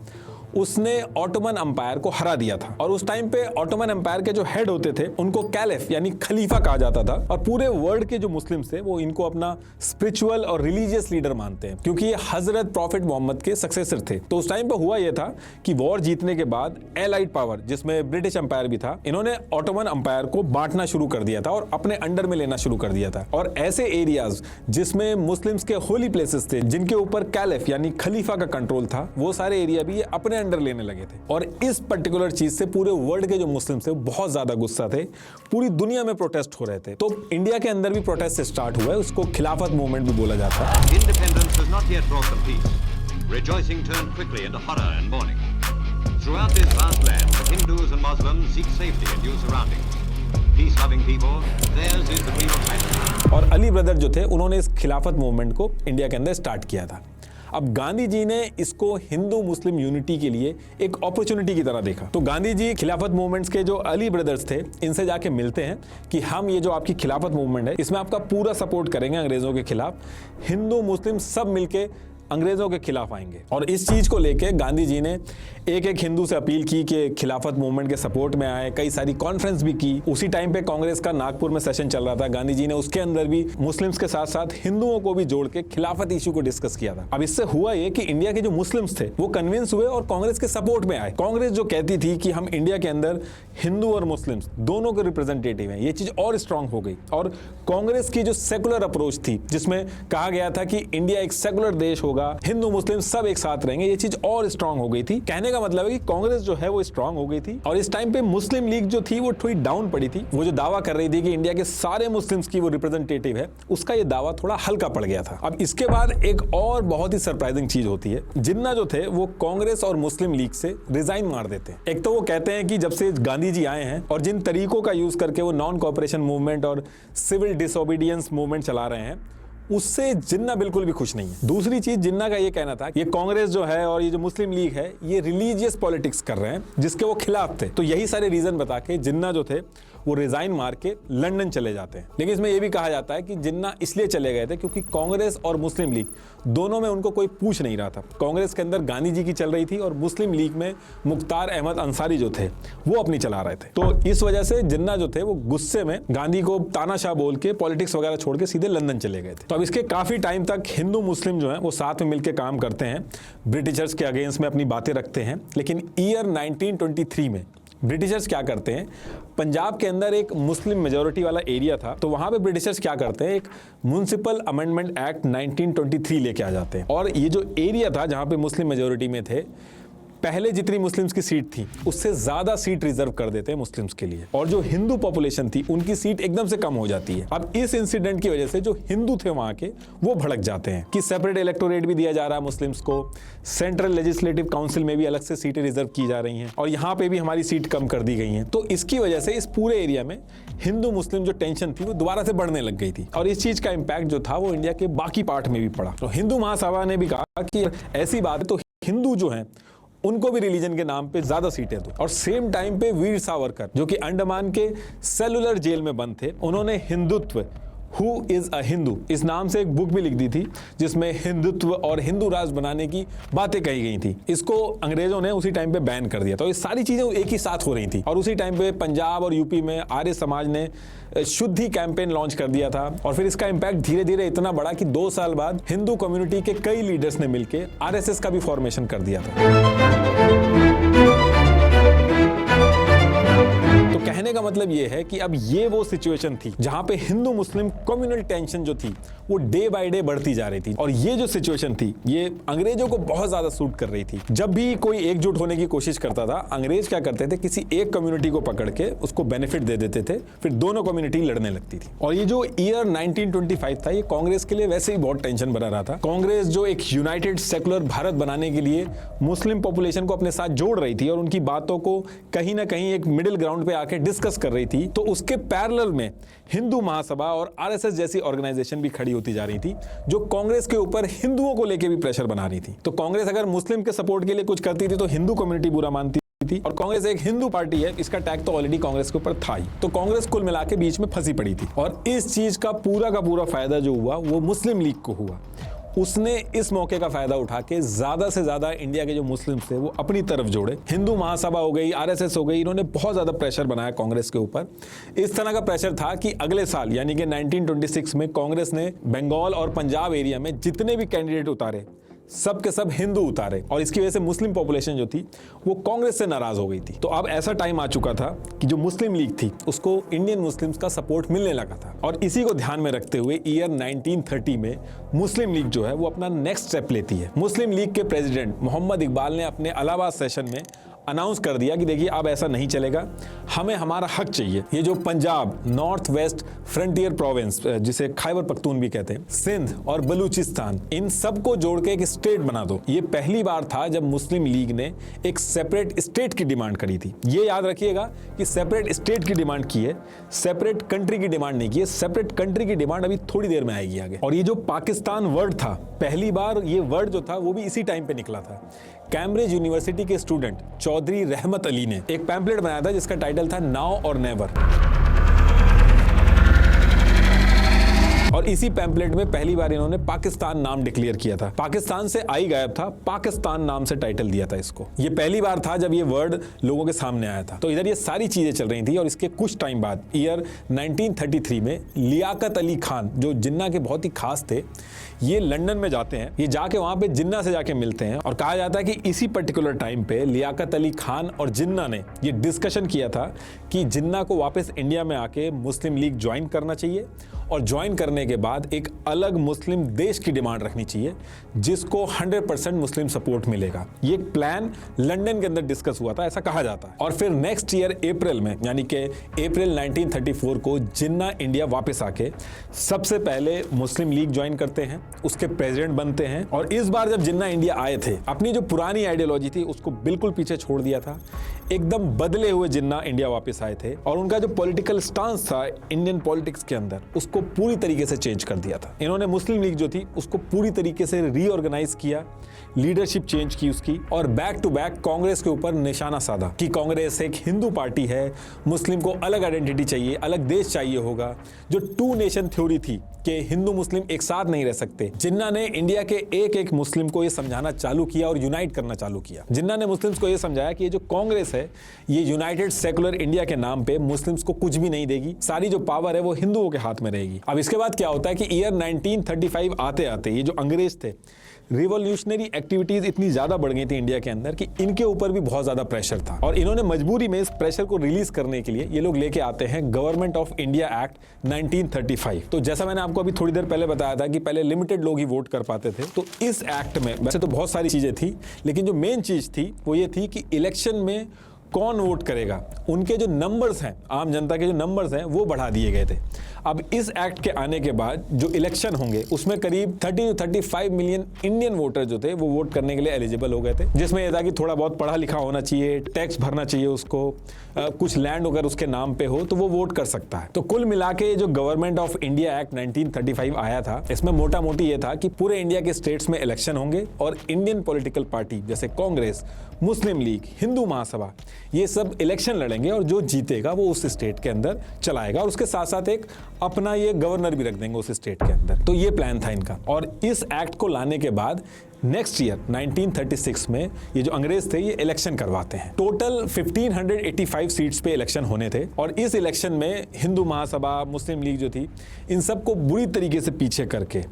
उसने ऑटोमन एम्पायर को हरा दिया था। और उस टाइम पे ऑटोमन एम्पायर के जो हेड होते थे उनको कैलिफ यानी खलीफा कहा जाता था, और पूरे वर्ल्ड के जो मुस्लिम्स थे वो इनको अपना स्पिरिचुअल और रिलीजियस लीडर मानते हैं, क्योंकि ये हजरत प्रॉफिट मोहम्मद के सक्सेसर थे। तो उस टाइम पे हुआ ये था कि वॉर जीतने के बाद एलाइड पावर, जिसमें ब्रिटिश एम्पायर भी था, इन्होंने ऑटोमन एम्पायर को बांटना शुरू कर दिया था और अपने अंडर में लेना शुरू कर दिया था। और ऐसे एरियाज जिसमें मुस्लिम्स के होली प्लेसेस थे, जिनके ऊपर कैलिफ यानी खलीफा का कंट्रोल था, वो सारे एरिया भी अपने अंडर लेने लगे थे। और इस पर्टिकुलर चीज से पूरे वर्ल्ड के जो मुस्लिम थे बहुत ज्यादा गुस्सा थे, पूरी दुनिया में प्रोटेस्ट हो रहे थे। तो इंडिया के अंदर भी प्रोटेस्ट स्टार्ट हुआ है, उसको खिलाफत मूवमेंट भी बोला जाता है। Independence has not yet brought them peace. Rejoicing turned quickly into horror and mourning. Throughout this vast land, the Hindus and Muslims seek safety in new surroundings. Peace-loving people, theirs is the dream of happiness. और अली ब्रदर जो थे उन्होंने इस खिलाफत मूवमेंट को इंडिया के अंदर स्टार्ट किया था। अब गांधी जी ने इसको हिंदू मुस्लिम यूनिटी के लिए एक अपॉर्चुनिटी की तरह देखा। तो गांधी जी खिलाफत मूवमेंट्स के जो अली ब्रदर्स थे, इनसे जाके मिलते हैं कि हम ये जो आपकी खिलाफत मूवमेंट है, इसमें आपका पूरा सपोर्ट करेंगे अंग्रेजों के खिलाफ, हिंदू मुस्लिम सब मिलके अंग्रेजों के खिलाफ आएंगे। और इस चीज को लेके गांधी जी ने एक एक हिंदू से अपील की कि खिलाफत मूवमेंट के सपोर्ट में आए, कई सारी कॉन्फ्रेंस भी की। उसी टाइम पे कांग्रेस का नागपुर में सेशन चल रहा था, गांधी जी ने उसके अंदर भी मुस्लिम्स के साथ साथ हिंदुओं को भी जोड़ के खिलाफत इशू को डिस्कस किया था। अब इससे हुआ ये कि इंडिया के जो मुस्लिम्स थे वो कन्विंस हुए और कांग्रेस के सपोर्ट में आए। कांग्रेस जो कहती थी कि हम इंडिया के अंदर हिंदू और मुस्लिम्स दोनों के रिप्रेजेंटेटिव हैं, ये चीज और स्ट्रांग हो गई। और कांग्रेस की जो सेकुलर अप्रोच थी, जिसमें कहा गया था कि इंडिया एक सेकुलर देश होगा, हिंदू मुस्लिम सब एक साथ रहेंगे, ये चीज और स्ट्रांग हो गई थी। कहने का मतलब है कि कांग्रेस जो है वो स्ट्रांग हो गई थी। और इस टाइम पे मुस्लिम लीग जो थी वो थोड़ी डाउन पड़ी थी। वो जो दावा कर रही थी कि इंडिया के सारे मुस्लिम्स की वो रिप्रेजेंटेटिव है, उसका ये दावा थोड़ा हल्का पड़ गया था। अब इसके बाद एक और बहुत ही सरप्राइजिंग चीज होती है, जिन्ना जो थे वो कांग्रेस और मुस्लिम लीग से रिजाइन मार देते हैं। एक तो वो कहते हैं कि जब से गांधी जी आए हैं और जिन तरीकों का यूज करके वो नॉन कोऑपरेशन मूवमेंट और सिविल डिसोबीडियंस मूवमेंट चला रहे हैं, उससे जिन्ना बिल्कुल भी खुश नहीं है। दूसरी चीज जिन्ना का ये कहना था, ये कांग्रेस जो है और ये जो मुस्लिम लीग है ये रिलीजियस पॉलिटिक्स कर रहे हैं जिसके वो खिलाफ थे। तो यही सारे रीजन बता के जिन्ना जो थे वो रिजाइन मार के लंदन चले जाते हैं। लेकिन इसमें यह भी कहा जाता है कि जिन्ना इसलिए चले गए थे क्योंकि कांग्रेस और मुस्लिम लीग दोनों में उनको कोई पूछ नहीं रहा था। कांग्रेस के अंदर गांधी जी की चल रही थी और मुस्लिम लीग में मुख्तार अहमद अंसारी जो थे वो अपनी चला रहे थे। तो इस वजह से जिन्ना जो थे वो गुस्से में गांधी को तानाशाह बोल के पॉलिटिक्स वगैरह छोड़ के सीधे लंदन चले गए थे। तो अब इसके काफी टाइम तक हिंदू मुस्लिम जो है वो साथ में मिलकर काम करते हैं, ब्रिटिशर्स के अगेंस्ट में अपनी बातें रखते हैं। लेकिन ईयर 1923 में ब्रिटिशर्स क्या करते हैं, पंजाब के अंदर एक मुस्लिम मेजोरिटी वाला एरिया था, तो वहां पे ब्रिटिशर्स क्या करते हैं, एक म्युनिसिपल अमेंडमेंट एक्ट 1923 लेके आ जाते हैं। और ये जो एरिया था जहां पे मुस्लिम मेजोरिटी में थे, पहले जितनी मुस्लिम्स की सीट थी उससे ज्यादा सीट रिजर्व कर देते हैं मुस्लिम्स के लिए, और जो हिंदू पॉपुलेशन थी उनकी सीट एकदम से कम हो जाती है। अब इस इंसिडेंट की वजह से जो हिंदू थे वहां के वो भड़क जाते हैं कि सेपरेट इलेक्टोरेट भी दिया जा रहा है मुस्लिम्स को, सेंट्रल लेजिस्लेटिव काउंसिल में भी अलग से सीटें रिजर्व की जा रही हैं और यहाँ पे भी हमारी सीट कम कर दी गई हैं। तो इसकी वजह से इस पूरे एरिया में हिंदू मुस्लिम जो टेंशन थी वो दोबारा से बढ़ने लग गई थी, और इस चीज का इंपैक्ट जो था वो इंडिया के बाकी पार्ट में भी पड़ा। तो हिंदू महासभा ने भी कहा कि ऐसी बात है तो हिंदू जो है उनको भी रिलीजन के नाम पे ज्यादा सीटें दो। और सेम टाइम पे वीर सावरकर जो कि अंडमान के सेलुलर जेल में बंद थे, उन्होंने Hindutva who is a Hindu इस नाम से एक बुक भी लिख दी थी जिसमें हिंदुत्व और हिंदू राष्ट्र बनाने की बातें कही गई थी। इसको अंग्रेजों ने उसी टाइम पे बैन कर दिया। तो ये सारी चीजें एक ही साथ हो रही थी, और उसी टाइम पे पंजाब और यूपी में आर्य समाज ने शुद्धि कैंपेन लॉन्च कर दिया था। और फिर इसका इंपैक्ट धीरे धीरे इतना बड़ा कि 2 साल बाद हिंदू कम्युनिटी के कई लीडर्स ने मिलकर आरएसएस का भी फॉर्मेशन कर दिया था। तो कहने का मतलब यह है कि अब ये वो सिचुएशन थी जहां पे हिंदू मुस्लिम कम्युनल टेंशन जो थी वो डे बाय डे बढ़ती जा रही थी, और ये जो सिचुएशन थी ये अंग्रेजों को बहुत ज्यादा सूट कर रही थी। जब भी कोई एकजुट होने की कोशिश करता था, अंग्रेज क्या करते थे, किसी एक कम्युनिटी को पकड़ के उसको बेनिफिट दे देते थे, फिर दोनों कम्युनिटी लड़ने लगती थी। और ये जो ईयर 1925 था ये कांग्रेस के लिए वैसे ही बहुत टेंशन बना रहा था। कांग्रेस जो एक यूनाइटेड सेकुलर भारत बनाने के लिए मुस्लिम पॉपुलेशन को अपने साथ जोड़ रही थी और उनकी बातों को कहीं ना कहीं एक मिडिल ग्राउंड पे आके डिस्कस कर रही थी, तो उसके पैरेलल में हिंदू महासभा और आरएसएस जैसी ऑर्गेनाइजेशन भी खड़ी होती जा रही थी जो कांग्रेस के ऊपर हिंदुओं को लेकर भी प्रेशर बना रही थी। तो कांग्रेस अगर मुस्लिम के सपोर्ट के लिए कुछ करती थी तो हिंदू कम्युनिटी बुरा मानती थी, और कांग्रेस एक हिंदू पार्टी है, इसका टैग तो ऑलरेडी कांग्रेस के ऊपर था ही। तो कांग्रेस कुल मिला के बीच में फंसी पड़ी थी, और इस चीज का पूरा फायदा जो हुआ वो मुस्लिम लीग को हुआ। उसने इस मौके का फायदा उठा के ज्यादा से ज्यादा इंडिया के जो मुस्लिम्स थे वो अपनी तरफ जोड़े। हिंदू महासभा हो गई, आरएसएस हो गई, इन्होंने बहुत ज्यादा प्रेशर बनाया कांग्रेस के ऊपर। इस तरह का प्रेशर था कि अगले साल यानी कि 1926 में कांग्रेस ने बंगाल और पंजाब एरिया में जितने भी कैंडिडेट उतारे सब के सब हिंदू उतारे, और इसकी वजह से मुस्लिम पॉपुलेशन जो थी वो कांग्रेस से नाराज हो गई थी। तो अब ऐसा टाइम आ चुका था कि जो मुस्लिम लीग थी उसको इंडियन मुस्लिम्स का सपोर्ट मिलने लगा था, और इसी को ध्यान में रखते हुए ईयर 1930 में मुस्लिम लीग जो है वो अपना नेक्स्ट स्टेप लेती है। मुस्लिम लीग के प्रेसिडेंट मोहम्मद इकबाल ने अपने इलाहाबाद सेशन में अनाउंस कर दिया कि देखिए अब ऐसा नहीं चलेगा, हमें हमारा हक चाहिए। ये जो Punjab, north west frontier province जिसे खैबर पख्तून भी कहते हैं, सिंध और बलूचिस्तान, इन सबको जोड़ के एक स्टेट बना दो। ये पहली बार था जब मुस्लिम लीग ने एक सेपरेट स्टेट की डिमांड करी थी। ये याद रखिएगा कि सेपरेट स्टेट की डिमांड की है, सेपरेट कंट्री की डिमांड नहीं की है। सेपरेट कंट्री की डिमांड अभी थोड़ी देर में आएगी आगे। और ये जो पाकिस्तान वर्ड था, पहली बार ये वर्ड जो था वो भी इसी टाइम पे निकला था। कैम्ब्रिज यूनिवर्सिटी के स्टूडेंट चौधरी रहमत अली ने एक पैम्पलेट बनाया था जिसका टाइटल था नाउ और नेवर, और इसी पैम्पलेट में पहली बार इन्होंने पाकिस्तान नाम डिक्लेयर किया था। पाकिस्तान से आई गायब था, पाकिस्तान नाम से टाइटल दिया था इसको। ये पहली बार था जब ये वर्ड लोगों के सामने आया था। तो इधर ये सारी चीजें चल रही थी, और इसके कुछ टाइम बाद ईयर 1933 में लियाकत अली खान जो जिन्ना के बहुत ही खास थे, ये लंदन में जाते हैं। ये जाके वहां पे जिन्ना से जाके मिलते हैं, और कहा जाता है कि इसी पर्टिकुलर टाइम पे लियाकत अली खान और जिन्ना ने ये डिस्कशन किया था कि जिन्ना को वापस इंडिया में आके मुस्लिम लीग ज्वाइन करना चाहिए, और ज्वाइन करने के बाद एक अलग मुस्लिम देश की डिमांड रखनी चाहिए जिसको 100% मुस्लिम सपोर्ट मिलेगा। ये प्लान लंदन के अंदर डिस्कस हुआ था, ऐसा कहा जाता है। और फिर नेक्स्ट ईयर अप्रैल में यानी कि अप्रैल 1934 को जिन्ना इंडिया वापस आके सबसे पहले मुस्लिम लीग ज्वाइन करते हैं, उसके प्रेसिडेंट बनते हैं। और इस बार जब जिन्ना इंडिया आए थे, अपनी जो पुरानी आइडियोलॉजी थी उसको बिल्कुल पीछे छोड़ दिया था। एकदम बदले हुए जिन्ना इंडिया वापस आए थे और उनका जो पॉलिटिकल स्टांस था इंडियन पॉलिटिक्स के अंदर, उसको पूरी तरीके से चेंज कर दिया था। इन्होंने मुस्लिम लीग जो थी उसको पूरी तरीके से रीऑर्गेनाइज किया, लीडरशिप चेंज की उसकी, और बैक टू बैक कांग्रेस के ऊपर निशाना साधा कि कांग्रेस एक हिंदू पार्टी है, मुस्लिम को अलग आइडेंटिटी चाहिए, अलग देश चाहिए होगा। जो टू नेशन थ्योरी थी कि हिंदू मुस्लिम एक साथ नहीं रह सकते, जिन्ना ने इंडिया के एक एक मुस्लिम को यह समझाना चालू किया और यूनाइट करना चालू किया। जिन्ना ने मुस्लिम्स को यह समझाया कि ये जो कांग्रेस है ये यूनाइटेड सेकुलर इंडिया के नाम पे मुस्लिम्स को कुछ भी नहीं देगी, सारी जो पावर है वो हिंदुओं के हाथ में रहेगी। अब इसके बाद क्या होता है कि ईयर 1935 आते आते ये जो अंग्रेज थे, रिवॉल्यूशनरी एक्टिविटीज इतनी ज्यादा बढ़ गई थी इंडिया के अंदर कि इनके ऊपर भी बहुत ज्यादा प्रेशर था और इन्होंने मजबूरी में इस प्रेशर को रिलीज करने के लिए ये लोग लेके आते हैं गवर्नमेंट ऑफ इंडिया एक्ट 1935। तो जैसा मैंने आपको अभी थोड़ी देर पहले बताया था कि पहले लिमिटेड लोग ही वोट कर पाते थे, तो इस एक्ट में वैसे तो बहुत सारी चीजें थी, लेकिन जो मेन चीज थी वो ये थी कि इलेक्शन में कौन वोट करेगा, उनके जो नंबर्स हैं, आम जनता के जो नंबर्स हैं वो बढ़ा दिए गए थे। अब इस एक्ट के आने के बाद जो इलेक्शन होंगे उसमें करीब 30 to 35 मिलियन इंडियन वोटर जो थे वो वोट करने के लिए एलिजिबल हो गए थे, जिसमें यह था कि थोड़ा बहुत पढ़ा लिखा होना चाहिए, टैक्स भरना चाहिए उसको, कुछ लैंड अगर उसके नाम पे हो तो वो वोट कर सकता है। तो कुल मिला के जो गवर्नमेंट ऑफ इंडिया एक्ट 1935 आया था, इसमें मोटा मोटी ये था कि पूरे इंडिया के स्टेट्स में इलेक्शन होंगे और इंडियन पॉलिटिकल पार्टी जैसे कांग्रेस, मुस्लिम लीग, हिंदू महासभा, ये सब इलेक्शन लड़ेंगे और जो जीतेगा वो उस स्टेट के अंदर चलाएगा और उसके साथ साथ एक अपना ये गवर्नर भी रख देंगे उस स्टेट के अंदर। तो ये प्लान था इनका। और इस एक्ट को लाने के बाद नेक्स्ट ईयर 1936 में ये जो अंग्रेज थे ये इलेक्शन करवाते हैं। टोटल 1585 सीट्स पे इलेक्शन होने थे और इस इलेक्शन में हिंदू महासभा, मुस्लिम लीग जो थी, इन सबको बुरी तरीके से पीछे करके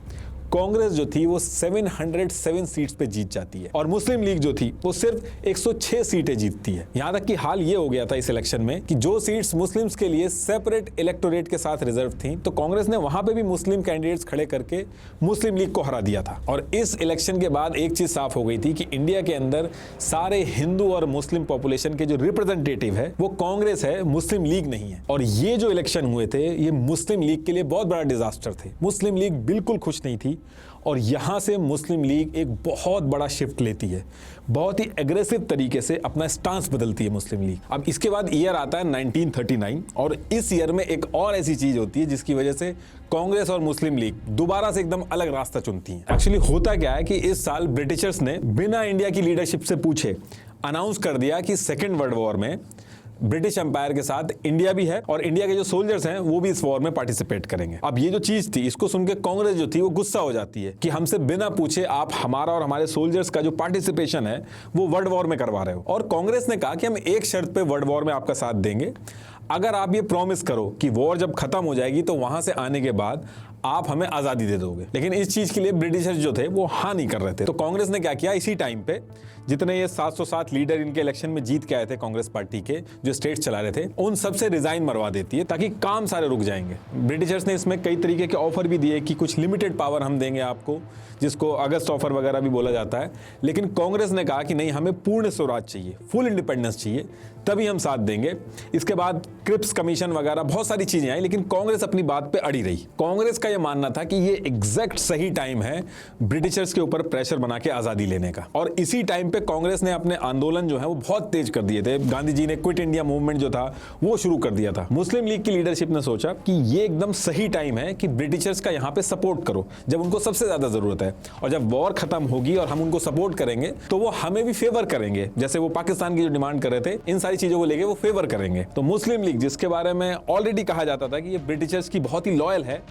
कांग्रेस जो थी वो 707 सीट्स पे जीत जाती है और मुस्लिम लीग जो थी वो सिर्फ 106 सीटें जीतती है। यहां तक कि हाल ये हो गया था इस इलेक्शन में कि जो सीट्स मुस्लिम्स के लिए सेपरेट इलेक्टोरेट के साथ रिजर्व थी, तो कांग्रेस ने वहां पे भी मुस्लिम कैंडिडेट्स खड़े करके मुस्लिम लीग को हरा दिया था। और इस इलेक्शन के बाद एक चीज साफ हो गई थी कि इंडिया के अंदर सारे हिंदू और मुस्लिम पॉपुलेशन के जो रिप्रेजेंटेटिव है वो कांग्रेस है, मुस्लिम लीग नहीं है। और ये जो इलेक्शन हुए थे ये मुस्लिम लीग के लिए बहुत बड़ा डिजास्टर थे। मुस्लिम लीग बिल्कुल खुश नहीं थी और यहां से मुस्लिम लीग एक बहुत बड़ा शिफ्ट लेती है, बहुत ही एग्रेसिव तरीके से अपना स्टांस बदलती है मुस्लिम लीग। अब इसके बाद ईयर आता है 1939 और इस ईयर में एक और ऐसी चीज होती है जिसकी वजह से कांग्रेस और मुस्लिम लीग दोबारा से एकदम अलग रास्ता चुनती हैं। एक्चुअली होता क्या है कि इस साल ब्रिटिशर्स ने बिना इंडिया की लीडरशिप से पूछे अनाउंस कर दिया कि सेकेंड वर्ल्ड वॉर में ब्रिटिश एम्पायर के साथ इंडिया भी है और इंडिया के जो सोल्जर्स हैं वो भी इस वॉर में पार्टिसिपेट करेंगे। अब ये जो चीज थी इसको सुन के कांग्रेस जो थी वो गुस्सा हो जाती है कि हमसे बिना पूछे आप हमारा और हमारे सोल्जर्स का जो पार्टिसिपेशन है वो वर्ल्ड वॉर में करवा रहे हो। और कांग्रेस ने कहा कि हम एक शर्त पे वर्ल्ड वॉर में आपका साथ देंगे, अगर आप ये प्रॉमिस करो कि वॉर जब खत्म हो जाएगी तो वहां से आने के बाद आप हमें आजादी दे दोगे। लेकिन इस चीज के लिए ब्रिटिशर्स जो थे वो हाँ नहीं कर रहे थे। तो कांग्रेस ने क्या किया, इसी टाइम पे जितने ये 707 लीडर इनके इलेक्शन में जीत के आए थे कांग्रेस पार्टी के, जो स्टेट चला रहे थे, उन सबसे रिजाइन मरवा देती है ताकि काम सारे रुक जाएंगे। ब्रिटिशर्स ने इसमें कई तरीके के ऑफर भी दिए कि कुछ लिमिटेड पावर हम देंगे आपको, जिसको अगस्त ऑफर वगैरह भी बोला जाता है। लेकिन कांग्रेस ने कहा कि नहीं, हमें पूर्ण स्वराज चाहिए, फुल इंडिपेंडेंस चाहिए, तभी हम साथ देंगे। इसके बाद क्रिप्स कमीशन वगैरह बहुत सारी चीजें आई, लेकिन कांग्रेस अपनी बात पे अड़ी रही। कांग्रेस का यह मानना था कि ये एग्जैक्ट सही टाइम है ब्रिटिशर्स के ऊपर प्रेशर बना के आजादी लेने का। और इसी टाइम पे कांग्रेस ने अपने आंदोलन जो है वो बहुत तेज कर दिए थे। गांधी जी ने क्विट इंडिया मूवमेंट जो था वो शुरू कर दिया था। मुस्लिम लीग की लीडरशिप ने सोचा कि ये एकदम सही टाइम है कि ब्रिटिशर्स का यहाँ पे सपोर्ट करो जब उनको सबसे ज्यादा जरूरत है, और जब वॉर खत्म होगी और हम उनको सपोर्ट करेंगे तो वो हमें भी फेवर करेंगे, जैसे वो पाकिस्तान की जो डिमांड कर रहे थे, इन सारी चीजों को लेके वो फेवर करेंगे। तो मुस्लिम लीग, जिसके बारे में ऑलरेडी कहा जाता था कि ये ब्रिटिशर्स की बहुत ही लॉयल है,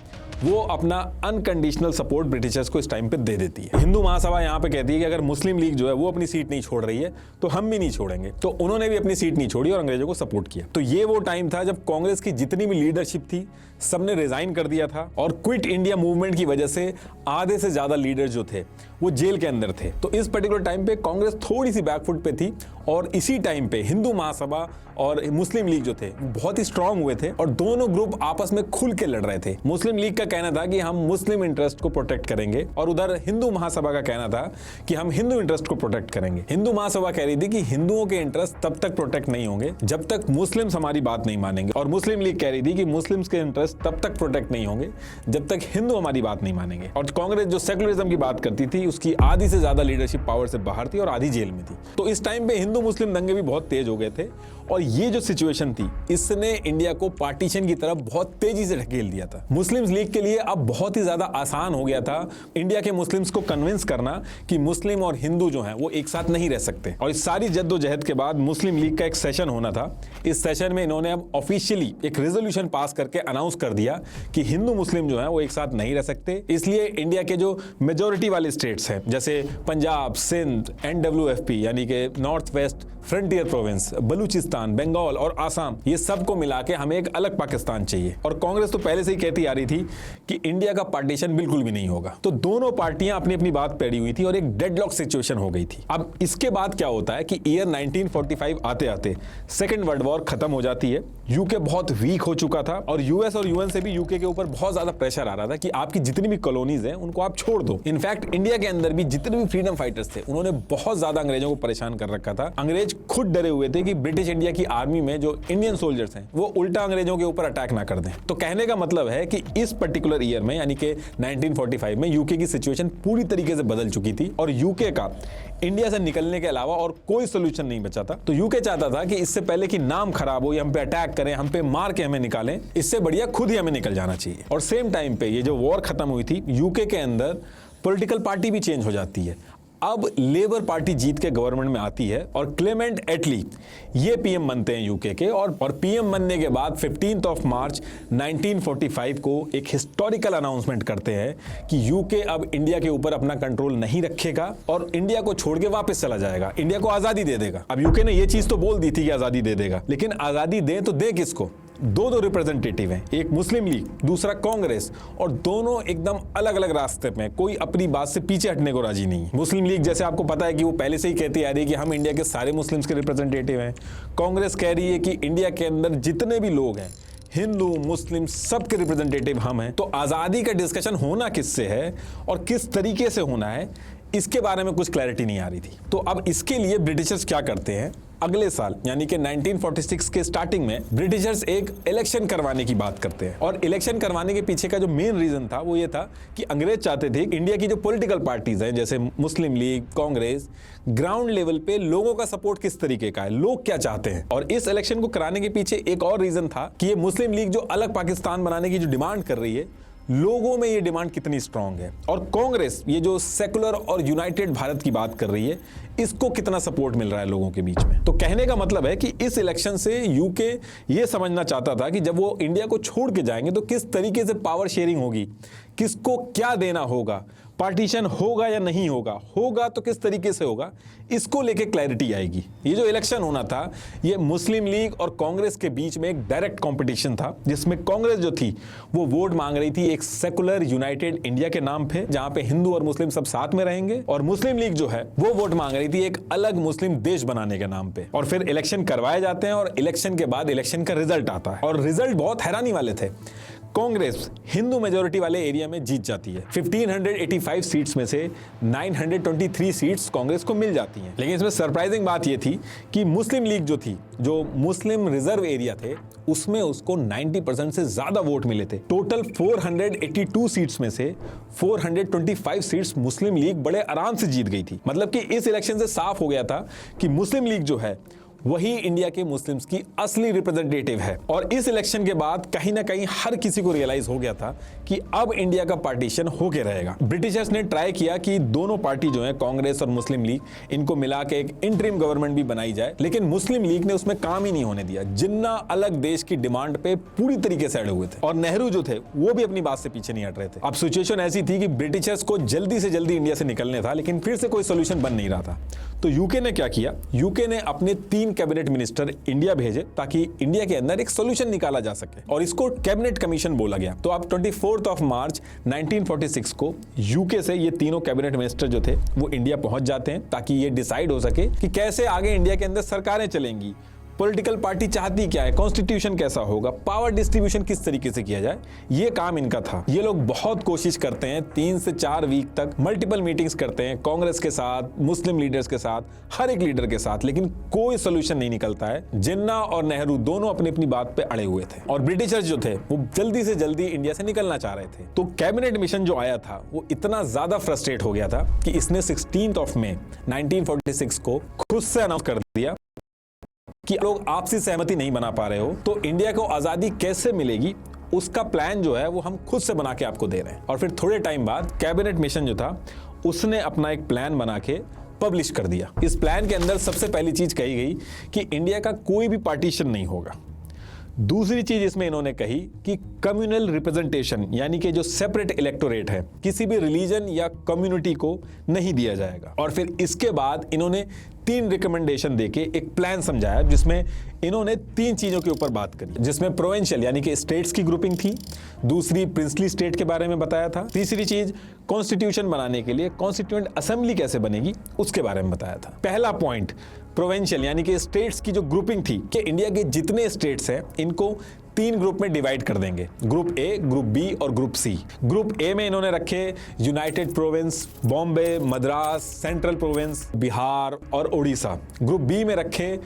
वो अपना अनकंडीशनल सपोर्ट ब्रिटिशर्स को इस टाइम पे दे देती है। हिंदू महासभा यहाँ पे कहती है कि अगर मुस्लिम लीग जो है वो अपनी सीट नहीं छोड़ रही है तो हम भी नहीं छोड़ेंगे। तो उन्होंने भी अपनी सीट नहीं छोड़ी और अंग्रेजों को सपोर्ट किया। तो ये वो टाइम था जब कांग्रेस की जितनी भी लीडरशिप थी सबने रिजाइन कर दिया था और क्विट इंडिया मूवमेंट की वजह से आधे से ज्यादा लीडर जो थे वो जेल के अंदर थे। तो इस पर्टिकुलर टाइम पे कांग्रेस थोड़ी सी बैकफुट पे थी और इसी टाइम पे हिंदू महासभा और मुस्लिम लीग जो थे बहुत ही स्ट्रांग हुए थे और दोनों ग्रुप आपस में खुल के लड़ रहे थे। मुस्लिम लीग का कहना था कि हम मुस्लिम इंटरेस्ट को प्रोटेक्ट करेंगे और उधर हिंदू महासभा का कहना था कि हम हिंदू इंटरेस्ट को प्रोटेक्ट करेंगे। हिंदू महासभा कह रही थी कि हिंदुओं के इंटरेस्ट तब तक प्रोटेक्ट नहीं होंगे जब तक मुस्लिम्स हमारी बात नहीं मानेंगे, और मुस्लिम लीग कह रही थी कि मुस्लिम्स के इंटरेस्ट तब तक प्रोटेक्ट नहीं होंगे जब तक हिंदू हमारी बात नहीं मानेंगे। और कांग्रेस जो सेकुलरिज्म की बात करती थी उसकी आधी से ज्यादा लीडरशिप पावर से बाहर थी और आधी जेल में थी। तो इस टाइम पे हिंदू मुस्लिम दंगे भी बहुत तेज हो गए थे और ये जो सिचुएशन थी इसने इंडिया को पार्टीशन की तरफ बहुत तेजी से ढकेल दिया था। मुस्लिम लीग के लिए अब बहुत ही ज्यादा आसान हो गया था इंडिया के मुस्लिम्स को कन्विंस करना कि मुस्लिम और हिंदू जो हैं वो एक साथ नहीं रह सकते। और इस सारी जद्दोजहद के बाद मुस्लिम लीग का एक सेशन होना था। इस सेशन में इन्होंने अब ऑफिशियली एक रेजोल्यूशन पास करके अनाउंस कर दिया कि हिंदू मुस्लिम जो है वो एक साथ नहीं रह सकते। इसलिए इंडिया के जो मेजोरिटी वाले स्टेट्स हैं जैसे पंजाब, सिंध, NWFP यानी कि north west frontier province, Baluchistan, Bengal और आसाम, ये सबको मिला के हमें एक अलग पाकिस्तान चाहिए। और कांग्रेस तो पहले से ही कहती आ रही थी कि इंडिया का पार्टीशन बिल्कुल भी नहीं होगा। तो दोनों पार्टियां अपनी अपनी बात पेड़ी हुई थी और एक डेडलॉक सिचुएशन हो गई थी। अब इसके बाद क्या होता है कि ईयर 1945 आते आते सेकेंड वर्ल्ड वॉर खत्म हो जाती है। यूके बहुत वीक हो चुका था और यूएस और यूएन से भी यूके के ऊपर बहुत ज्यादा प्रेशर आ रहा था कि आपकी जितनी भी कॉलोनीज हैं उनको आप छोड़ दो। इनफैक्ट इंडिया के अंदर भी जितने भी फ्रीडम फाइटर्स थे उन्होंने बहुत ज्यादा अंग्रेजों को परेशान कर रखा था। अंग्रेज खुद डरे हुए थे कि ब्रिटिश इंडिया की आर्मी में जो इंडियन सोल्जर्स हैं वो उल्टा अंग्रेजों के ऊपर अटैक ना कर दें। तो कहने का मतलब है कि इस पर्टिकुलर ईयर में यानी कि 1945 में यूके की सिचुएशन पूरी तरीके से बदल चुकी थी और यूके का इंडिया से निकलने के अलावा और कोई सोल्यूशन नहीं बचा था। तो यूके चाहता था कि इससे पहले कि नाम खराब हो या हम पे अटैक करें, हम पे मार के हमें निकालें, इससे बढ़िया खुद ही हमें निकल जाना चाहिए। और सेम टाइम पे ये जो वॉर खत्म हुई थी यूके के अंदर पॉलिटिकल पार्टी भी चेंज हो जाती है। अब लेबर पार्टी जीत के गवर्नमेंट में आती है और क्लेमेंट एटली ये पीएम बनते हैं यूके के। और पीएम बनने के बाद 15 मार्च 1945 को एक हिस्टोरिकल अनाउंसमेंट करते हैं कि यूके अब इंडिया के ऊपर अपना कंट्रोल नहीं रखेगा और इंडिया को छोड़ के वापस चला जाएगा, इंडिया को आजादी दे देगा। अब यूके ने ये चीज तो बोल दी थी कि आजादी दे देगा, लेकिन आजादी दे तो दे किसको? दो रिप्रेजेंटेटिव हैं, एक मुस्लिम लीग, दूसरा कांग्रेस, और दोनों एकदम अलग अलग रास्ते पे, कोई अपनी बात से पीछे हटने को राजी नहीं है। मुस्लिम लीग जैसे आपको पता है कि वो पहले से ही कहती आ रही है कि हम इंडिया के सारे मुस्लिम्स के रिप्रेजेंटेटिव हैं। कांग्रेस कह रही है कि इंडिया के अंदर जितने भी लोग हैं, हिंदू मुस्लिम, सबके रिप्रेजेंटेटिव हम हैं। तो आज़ादी का डिस्कशन होना किससे है और किस तरीके से होना है, इसके बारे में कुछ क्लैरिटी नहीं आ रही थी। तो अब इसके लिए ब्रिटिशर्स क्या करते हैं, अगले साल यानी कि 1946 के स्टार्टिंग में ब्रिटिशर्स एक इलेक्शन करवाने की बात करते हैं। और इलेक्शन करवाने के पीछे का जो मेन रीजन था वो ये था कि अंग्रेज चाहते थे इंडिया की जो पॉलिटिकल पार्टीज हैं जैसे मुस्लिम लीग, कांग्रेस, ग्राउंड लेवल पे लोगों का सपोर्ट किस तरीके का है, लोग क्या चाहते हैं। और इस इलेक्शन को कराने के पीछे एक और रीजन था कि ये मुस्लिम लीग जो अलग पाकिस्तान बनाने की जो डिमांड कर रही है, लोगों में ये डिमांड कितनी स्ट्रांग है, और कांग्रेस ये जो सेकुलर और यूनाइटेड भारत की बात कर रही है, इसको कितना सपोर्ट मिल रहा है लोगों के बीच में। तो कहने का मतलब है कि इस इलेक्शन से यूके ये समझना चाहता था कि जब वो इंडिया को छोड़ के जाएंगे तो किस तरीके से पावर शेयरिंग होगी, किसको क्या देना होगा, पार्टीशन होगा या नहीं होगा, होगा तो किस तरीके से होगा, इसको लेके क्लैरिटी आएगी। ये जो इलेक्शन होना था ये मुस्लिम लीग और कांग्रेस के बीच में एक डायरेक्ट कंपटीशन था, जिसमें कांग्रेस जो थी वो वोट मांग रही थी एक सेकुलर यूनाइटेड इंडिया के नाम पे, जहां पे हिंदू और मुस्लिम सब साथ में रहेंगे, और मुस्लिम लीग जो है वो वोट मांग रही थी एक अलग मुस्लिम देश बनाने के नाम पे। और फिर इलेक्शन करवाए जाते हैं और इलेक्शन के बाद इलेक्शन का रिजल्ट आता है, और रिजल्ट बहुत हैरानी वाले थे। कांग्रेस हिंदू मेजोरिटी वाले एरिया में जीत जाती है। 1585 सीट्स में से 923 सीट्स कांग्रेस को मिल जाती हैं। लेकिन इसमें सरप्राइजिंग बात यह थी कि मुस्लिम लीग जो थी, जो मुस्लिम रिजर्व एरिया थे, उसमें उसको 90% से ज्यादा वोट मिले थे। टोटल 482 सीट्स में से 425 सीट्स मुस्लिम लीग बड़े आराम से जीत गई थी। मतलब कि इस इलेक्शन से साफ हो गया था कि मुस्लिम लीग जो है वही इंडिया के मुस्लिम्स की असली रिप्रेजेंटेटिव है। और इस इलेक्शन के बाद कहीं ना कहीं हर किसी को रियलाइज हो गया था कि अब इंडिया का पार्टीशन होके रहेगा। ब्रिटिशर्स ने ट्राई किया कि दोनों पार्टी जो है, कांग्रेस और मुस्लिम लीग, इनको मिला के एक इंटरिम गवर्नमेंट भी बनाई जाए, लेकिन मुस्लिम लीग ने उसमें काम ही नहीं होने दिया। जिन्ना अलग देश की डिमांड पे पूरी तरीके से अड़े हुए थे, और नेहरू जो थे वो भी अपनी बात से पीछे नहीं हट रहे थे। अब सिचुएशन ऐसी थी कि ब्रिटिशर्स को जल्दी से जल्दी इंडिया से निकलने था, लेकिन फिर से कोई सोल्यूशन बन नहीं रहा था। तो यूके ने क्या किया, यूके ने अपने 3 कैबिनेट मिनिस्टर इंडिया भेजे ताकि इंडिया के अंदर एक सोल्यूशन निकाला जा सके, और इसको कैबिनेट कमीशन बोला गया। तो अब 24 मार्च 1946 को यूके से ये तीनों कैबिनेट मिनिस्टर जो थे वो इंडिया पहुंच जाते हैं ताकि ये डिसाइड हो सके कि कैसे आगे इंडिया के अंदर सरकारें चलेंगी, पॉलिटिकल पार्टी चाहती क्या है, कॉन्स्टिट्यूशन कैसा होगा, पावर डिस्ट्रीब्यूशन किस तरीके से किया जाए, ये काम इनका था। ये लोग बहुत कोशिश करते हैं, 3 से 4 वीक तक मल्टीपल मीटिंग्स करते हैं कांग्रेस के साथ, मुस्लिम लीडर्स के साथ, हर एक लीडर के साथ, लेकिन कोई सोल्यूशन नहीं निकलता है। जिन्ना और नेहरू दोनों अपनी अपनी बात पे अड़े हुए थे और ब्रिटिशर्स जो थे वो जल्दी से जल्दी इंडिया से निकलना चाह रहे थे। तो कैबिनेट मिशन जो आया था वो इतना ज्यादा फ्रस्ट्रेट हो गया था कि इसने 16 मई 1946 को खुद से अनाउंस कर दिया कि लोग आपसी सहमति नहीं बना पा रहे हो तो इंडिया को आजादी कैसे मिलेगी उसका प्लान जो है वो हम खुद से बना के आपको दे रहे हैं। और फिर थोड़े टाइम बाद कैबिनेट मिशन जो था उसने अपना एक प्लान बना के पब्लिश कर दिया। इस प्लान के अंदर सबसे पहली चीज कही गई कि इंडिया का कोई भी पार्टीशन नहीं होगा। दूसरी चीज इसमें इन्होंने कही कि कम्युनल रिप्रेजेंटेशन यानी कि जो सेपरेट इलेक्टोरेट है किसी भी रिलीजन या कम्युनिटी को नहीं दिया जाएगा। और फिर इसके बाद इन्होंने 3 रिकमेंडेशन देके एक प्लान समझाया जिसमें इन्होंने 3 चीजों के ऊपर बात करी, जिसमें प्रोविंशियल यानी कि स्टेट्स की ग्रुपिंग थी, दूसरी प्रिंसली स्टेट के बारे में बताया था, तीसरी चीज कॉन्स्टिट्यूशन बनाने के लिए कॉन्स्टिट्यूएंट असेंबली कैसे बनेगी उसके बारे में बताया था। पहला पॉइंट प्रोविंशियल यानी कि स्टेट्स की जो ग्रुपिंग थी कि इंडिया के जितने स्टेट्स हैं इनको 3 ग्रुप में डिवाइड कर देंगे, ग्रुप ए, ग्रुप बी और ग्रुप सी। ग्रुप ए में इन्होंने रखे united province, Bombay, Madras, central province, Bihar और उड़ीसा। ग्रुप बी में रखे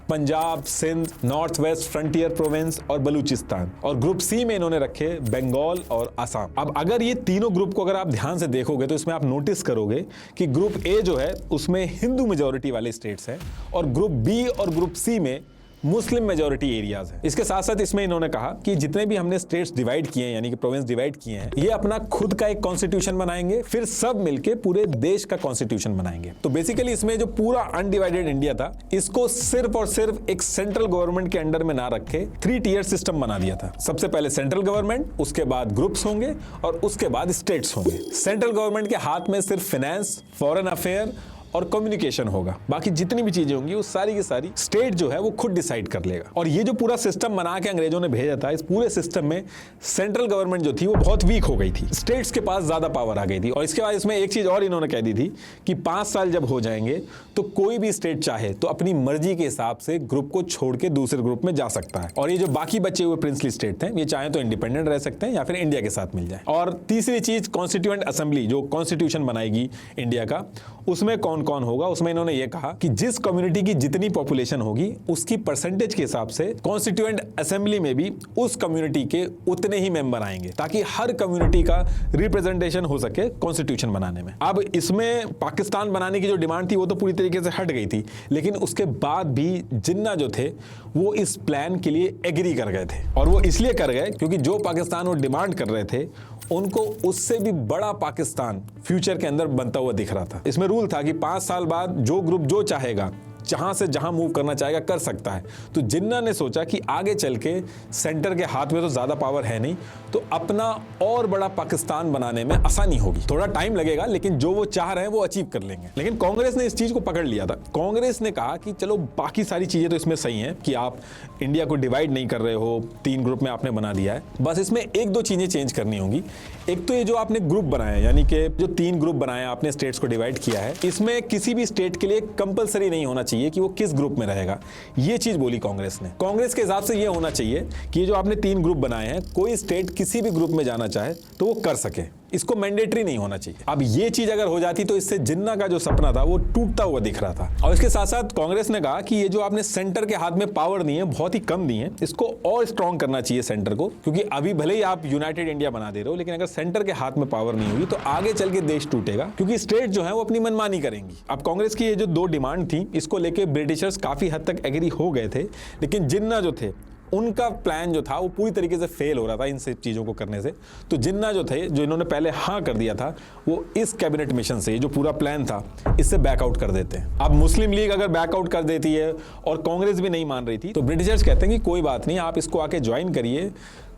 Punjab, Sindh, north west frontier province और बलूचिस्तान। और ग्रुप सी में इन्होंने रखे बंगाल और असम। अब अगर ये तीनों ग्रुप को अगर आप ध्यान से देखोगे तो इसमें आप नोटिस करोगे कि ग्रुप ए जो है उसमें हिंदू मेजॉरिटी वाले स्टेट्स हैं और ग्रुप बी और ग्रुप सी में मुस्लिम मेजॉरिटी एरियाज है। इसके साथ साथ इसमें इन्होंने कहा कि जितने भी हमने स्टेट्स डिवाइड किए हैं यानी कि प्रोविंस डिवाइड किए हैं ये अपना खुद का एक कॉन्स्टिट्यूशन बनाएंगे, फिर सब मिलके पूरे देश का कॉन्स्टिट्यूशन बनाएंगे। तो बेसिकली इसमें जो पूरा अनडिवाइडेड इंडिया था इसको सिर्फ और सिर्फ एक सेंट्रल गवर्नमेंट के अंडर में ना रखे 3 टियर सिस्टम बना दिया था। सबसे पहले सेंट्रल गवर्नमेंट, उसके बाद ग्रुप्स होंगे और उसके बाद स्टेट्स होंगे। सेंट्रल गवर्नमेंट के हाथ में सिर्फ फाइनेंस, फॉरेन अफेयर और कम्युनिकेशन होगा, बाकी जितनी भी चीजें होंगी वो सारी की सारी स्टेट जो है वो खुद डिसाइड कर लेगा। और ये जो पूरा सिस्टम बना के अंग्रेजों ने भेजा था, इस पूरे सिस्टम में सेंट्रल गवर्नमेंट जो थी वो बहुत वीक हो गई थी, स्टेट्स के पास ज्यादा पावर आ गई थी। और इसके बाद इसमें एक चीज और इन्होंने कह दी थी कि 5 साल जब हो जाएंगे तो कोई भी स्टेट चाहे तो अपनी मर्जी के हिसाब से ग्रुप को छोड़ के दूसरे ग्रुप में जा सकता है। और ये जो बाकी बचे हुए प्रिंसली स्टेट थे ये चाहे तो इंडिपेंडेंट रह सकते हैं या फिर इंडिया के साथ मिल जाए। और तीसरी चीज कॉन्स्टिट्यूएंट असेंबली जो कॉन्स्टिट्यूशन बनाएगी इंडिया का, उसमें कौन कौन होगा, उसमें इन्होंने ये कहा कि जिस कम्युनिटी की जितनी पॉपुलेशन होगी उसकी परसेंटेज के हिसाब से कॉन्स्टिट्यूएंट असेंबली में भी उस कम्युनिटी के उतने ही मेंबर आएंगे ताकि हर कम्युनिटी का रिप्रेजेंटेशन हो सके कॉन्स्टिट्यूशन बनाने में। अब इसमें पाकिस्तान बनाने की जो डिमांड थी वो तो पूरी तरीके से हट गई थी, लेकिन उसके बाद भी जिन्ना जो थे वो इस प्लान के लिए एग्री कर गए थे। और वो इसलिए कर गए क्योंकि जो पाकिस्तान वो डिमांड कर रहे थे उनको उससे भी बड़ा पाकिस्तान फ्यूचर के अंदर बनता हुआ दिख रहा था। इसमें रूल था कि 5 साल बाद जो ग्रुप जो चाहेगा जहां से जहां मूव करना चाहेगा कर सकता है। तो जिन्ना ने सोचा कि आगे चल के सेंटर के हाथ में तो ज्यादा पावर है नहीं, तो अपना और बड़ा पाकिस्तान बनाने में आसानी होगी। थोड़ा टाइम लगेगा लेकिन जो वो चाह रहे हैं वो अचीव कर लेंगे। लेकिन कांग्रेस ने इस चीज को पकड़ लिया था। कांग्रेस ने कहा कि चलो बाकी सारी चीजें तो इसमें सही हैं कि आप इंडिया को डिवाइड नहीं कर रहे हो, 3 ग्रुप में आपने बना दिया है, बस इसमें 1-2 चीजें चेंज करनी होंगी। एक तो ये जो आपने ग्रुप बनाया यानी कि जो 3 ग्रुप बनाए आपने स्टेट्स को डिवाइड किया है, इसमें किसी भी स्टेट के लिए कंपलसरी नहीं होना चाहिए कि वो किस ग्रुप में रहेगा। ये चीज बोली कांग्रेस ने। कांग्रेस के हिसाब से ये होना चाहिए कि जो आपने 3 ग्रुप बनाए हैं कोई स्टेट किसी भी ग्रुप में जाना चाहे तो वो कर सके, इसको मैंडेटरी नहीं होना चाहिए। अब ये चीज अगर हो जाती तो इससे जिन्ना का जो सपना था वो टूटता हुआ दिख रहा था। और इसके साथ साथ कांग्रेस ने कहा कि ये जो आपने सेंटर के हाथ में पावर दी है बहुत ही कम दी है, इसको और स्ट्रॉन्ग करना चाहिए सेंटर को, क्योंकि अभी भले ही आप यूनाइटेड इंडिया बना दे रहे हो लेकिन अगर सेंटर के हाथ में पावर नहीं होगी तो आगे चल के देश टूटेगा, क्योंकि स्टेट जो है वो अपनी मनमानी करेंगी। अब कांग्रेस की ये जो 2 डिमांड थी इसको लेके ब्रिटिशर्स काफी हद तक एग्री हो गए थे, लेकिन जिन्ना जो थे उनका प्लान जो था वो पूरी तरीके से फेल हो रहा था इन सब चीज़ों को करने से। तो जिन्ना जो थे, जो इन्होंने पहले हाँ कर दिया था, वो इस कैबिनेट मिशन से जो पूरा प्लान था इससे बैकआउट कर देते हैं। अब मुस्लिम लीग अगर बैकआउट कर देती है और कांग्रेस भी नहीं मान रही थी तो ब्रिटिशर्स कहते हैं कि कोई बात नहीं, आप इसको आके ज्वाइन करिए,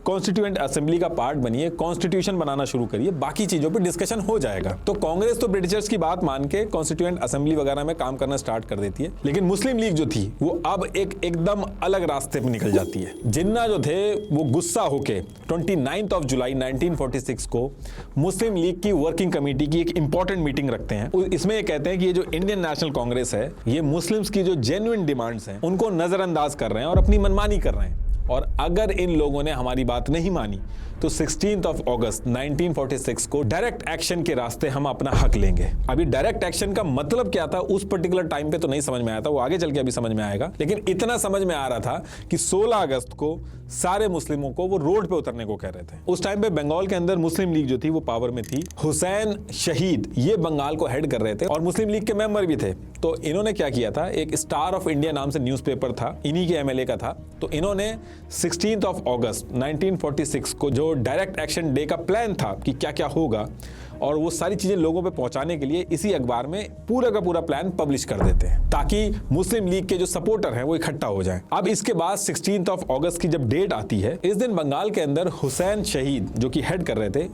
कॉन्स्टिट्यूएंट असेंबली का पार्ट बनिए, कॉन्स्टिट्यूशन बनाना शुरू करिए, बाकी चीजों पे डिस्कशन हो जाएगा। तो कांग्रेस तो ब्रिटिशर्स की बात मान के कॉन्स्टिट्यूएंट असेंबली वगैरह में काम करना स्टार्ट कर देती है, लेकिन मुस्लिम लीग जो थी वो अब एकदम अलग रास्ते पे निकल जाती है। जिन्ना जो थे वो गुस्सा होके 29 जुलाई 1946 को मुस्लिम लीग की वर्किंग कमेटी की एक इंपॉर्टेंट मीटिंग रखते हैं। इसमें ये कहते हैं कि ये जो इंडियन नेशनल कांग्रेस है, ये मुस्लिम्स की जो जेन्युइन डिमांड्स हैं उनको नजरअंदाज कर रहे हैं और अपनी मनमानी कर रहे हैं, और अगर इन लोगों ने हमारी बात नहीं मानी तो 16 अगस्त 1946 को डायरेक्ट एक्शन के रास्ते हम अपना हक लेंगे। अभी डायरेक्ट एक्शन का मतलब क्या था उस पर्टिकुलर टाइम पे तो नहीं समझ में आया था, वो आगे चल के अभी समझ में आएगा, लेकिन इतना समझ में आ रहा था कि 16 अगस्त को सारे मुस्लिमों को वो रोड पे उतरने को कह रहे थे। उस टाइम पे बंगाल के अंदर मुस्लिम लीग जो थी वो पावर में थी। हुसैन शहीद ये बंगाल को हेड कर रहे थे और मुस्लिम लीग के मेंबर भी थे। तो इन्होंने क्या किया था, एक स्टार ऑफ इंडिया नाम से न्यूज़पेपर था, इन्हीं के एमएलए का था। तो इन्होंने 16 अगस्त 1946 को जो डायरेक्ट एक्शन डे का प्लान था कि क्या क्या होगा और वो सारी चीजें लोगों पे पहुंचाने के लिए इसी अखबार में पूरा का पूरा प्लान पब्लिश कर देते हैं, ताकि मुस्लिम लीग के जो सपोर्टर हैं वो इकट्ठा हो जाएं। अब इसके बाद 16 अगस्त की जब डेट आती है, इस दिन बंगाल के अंदर हुसैन शहीद जो कि हेड कर रहे थे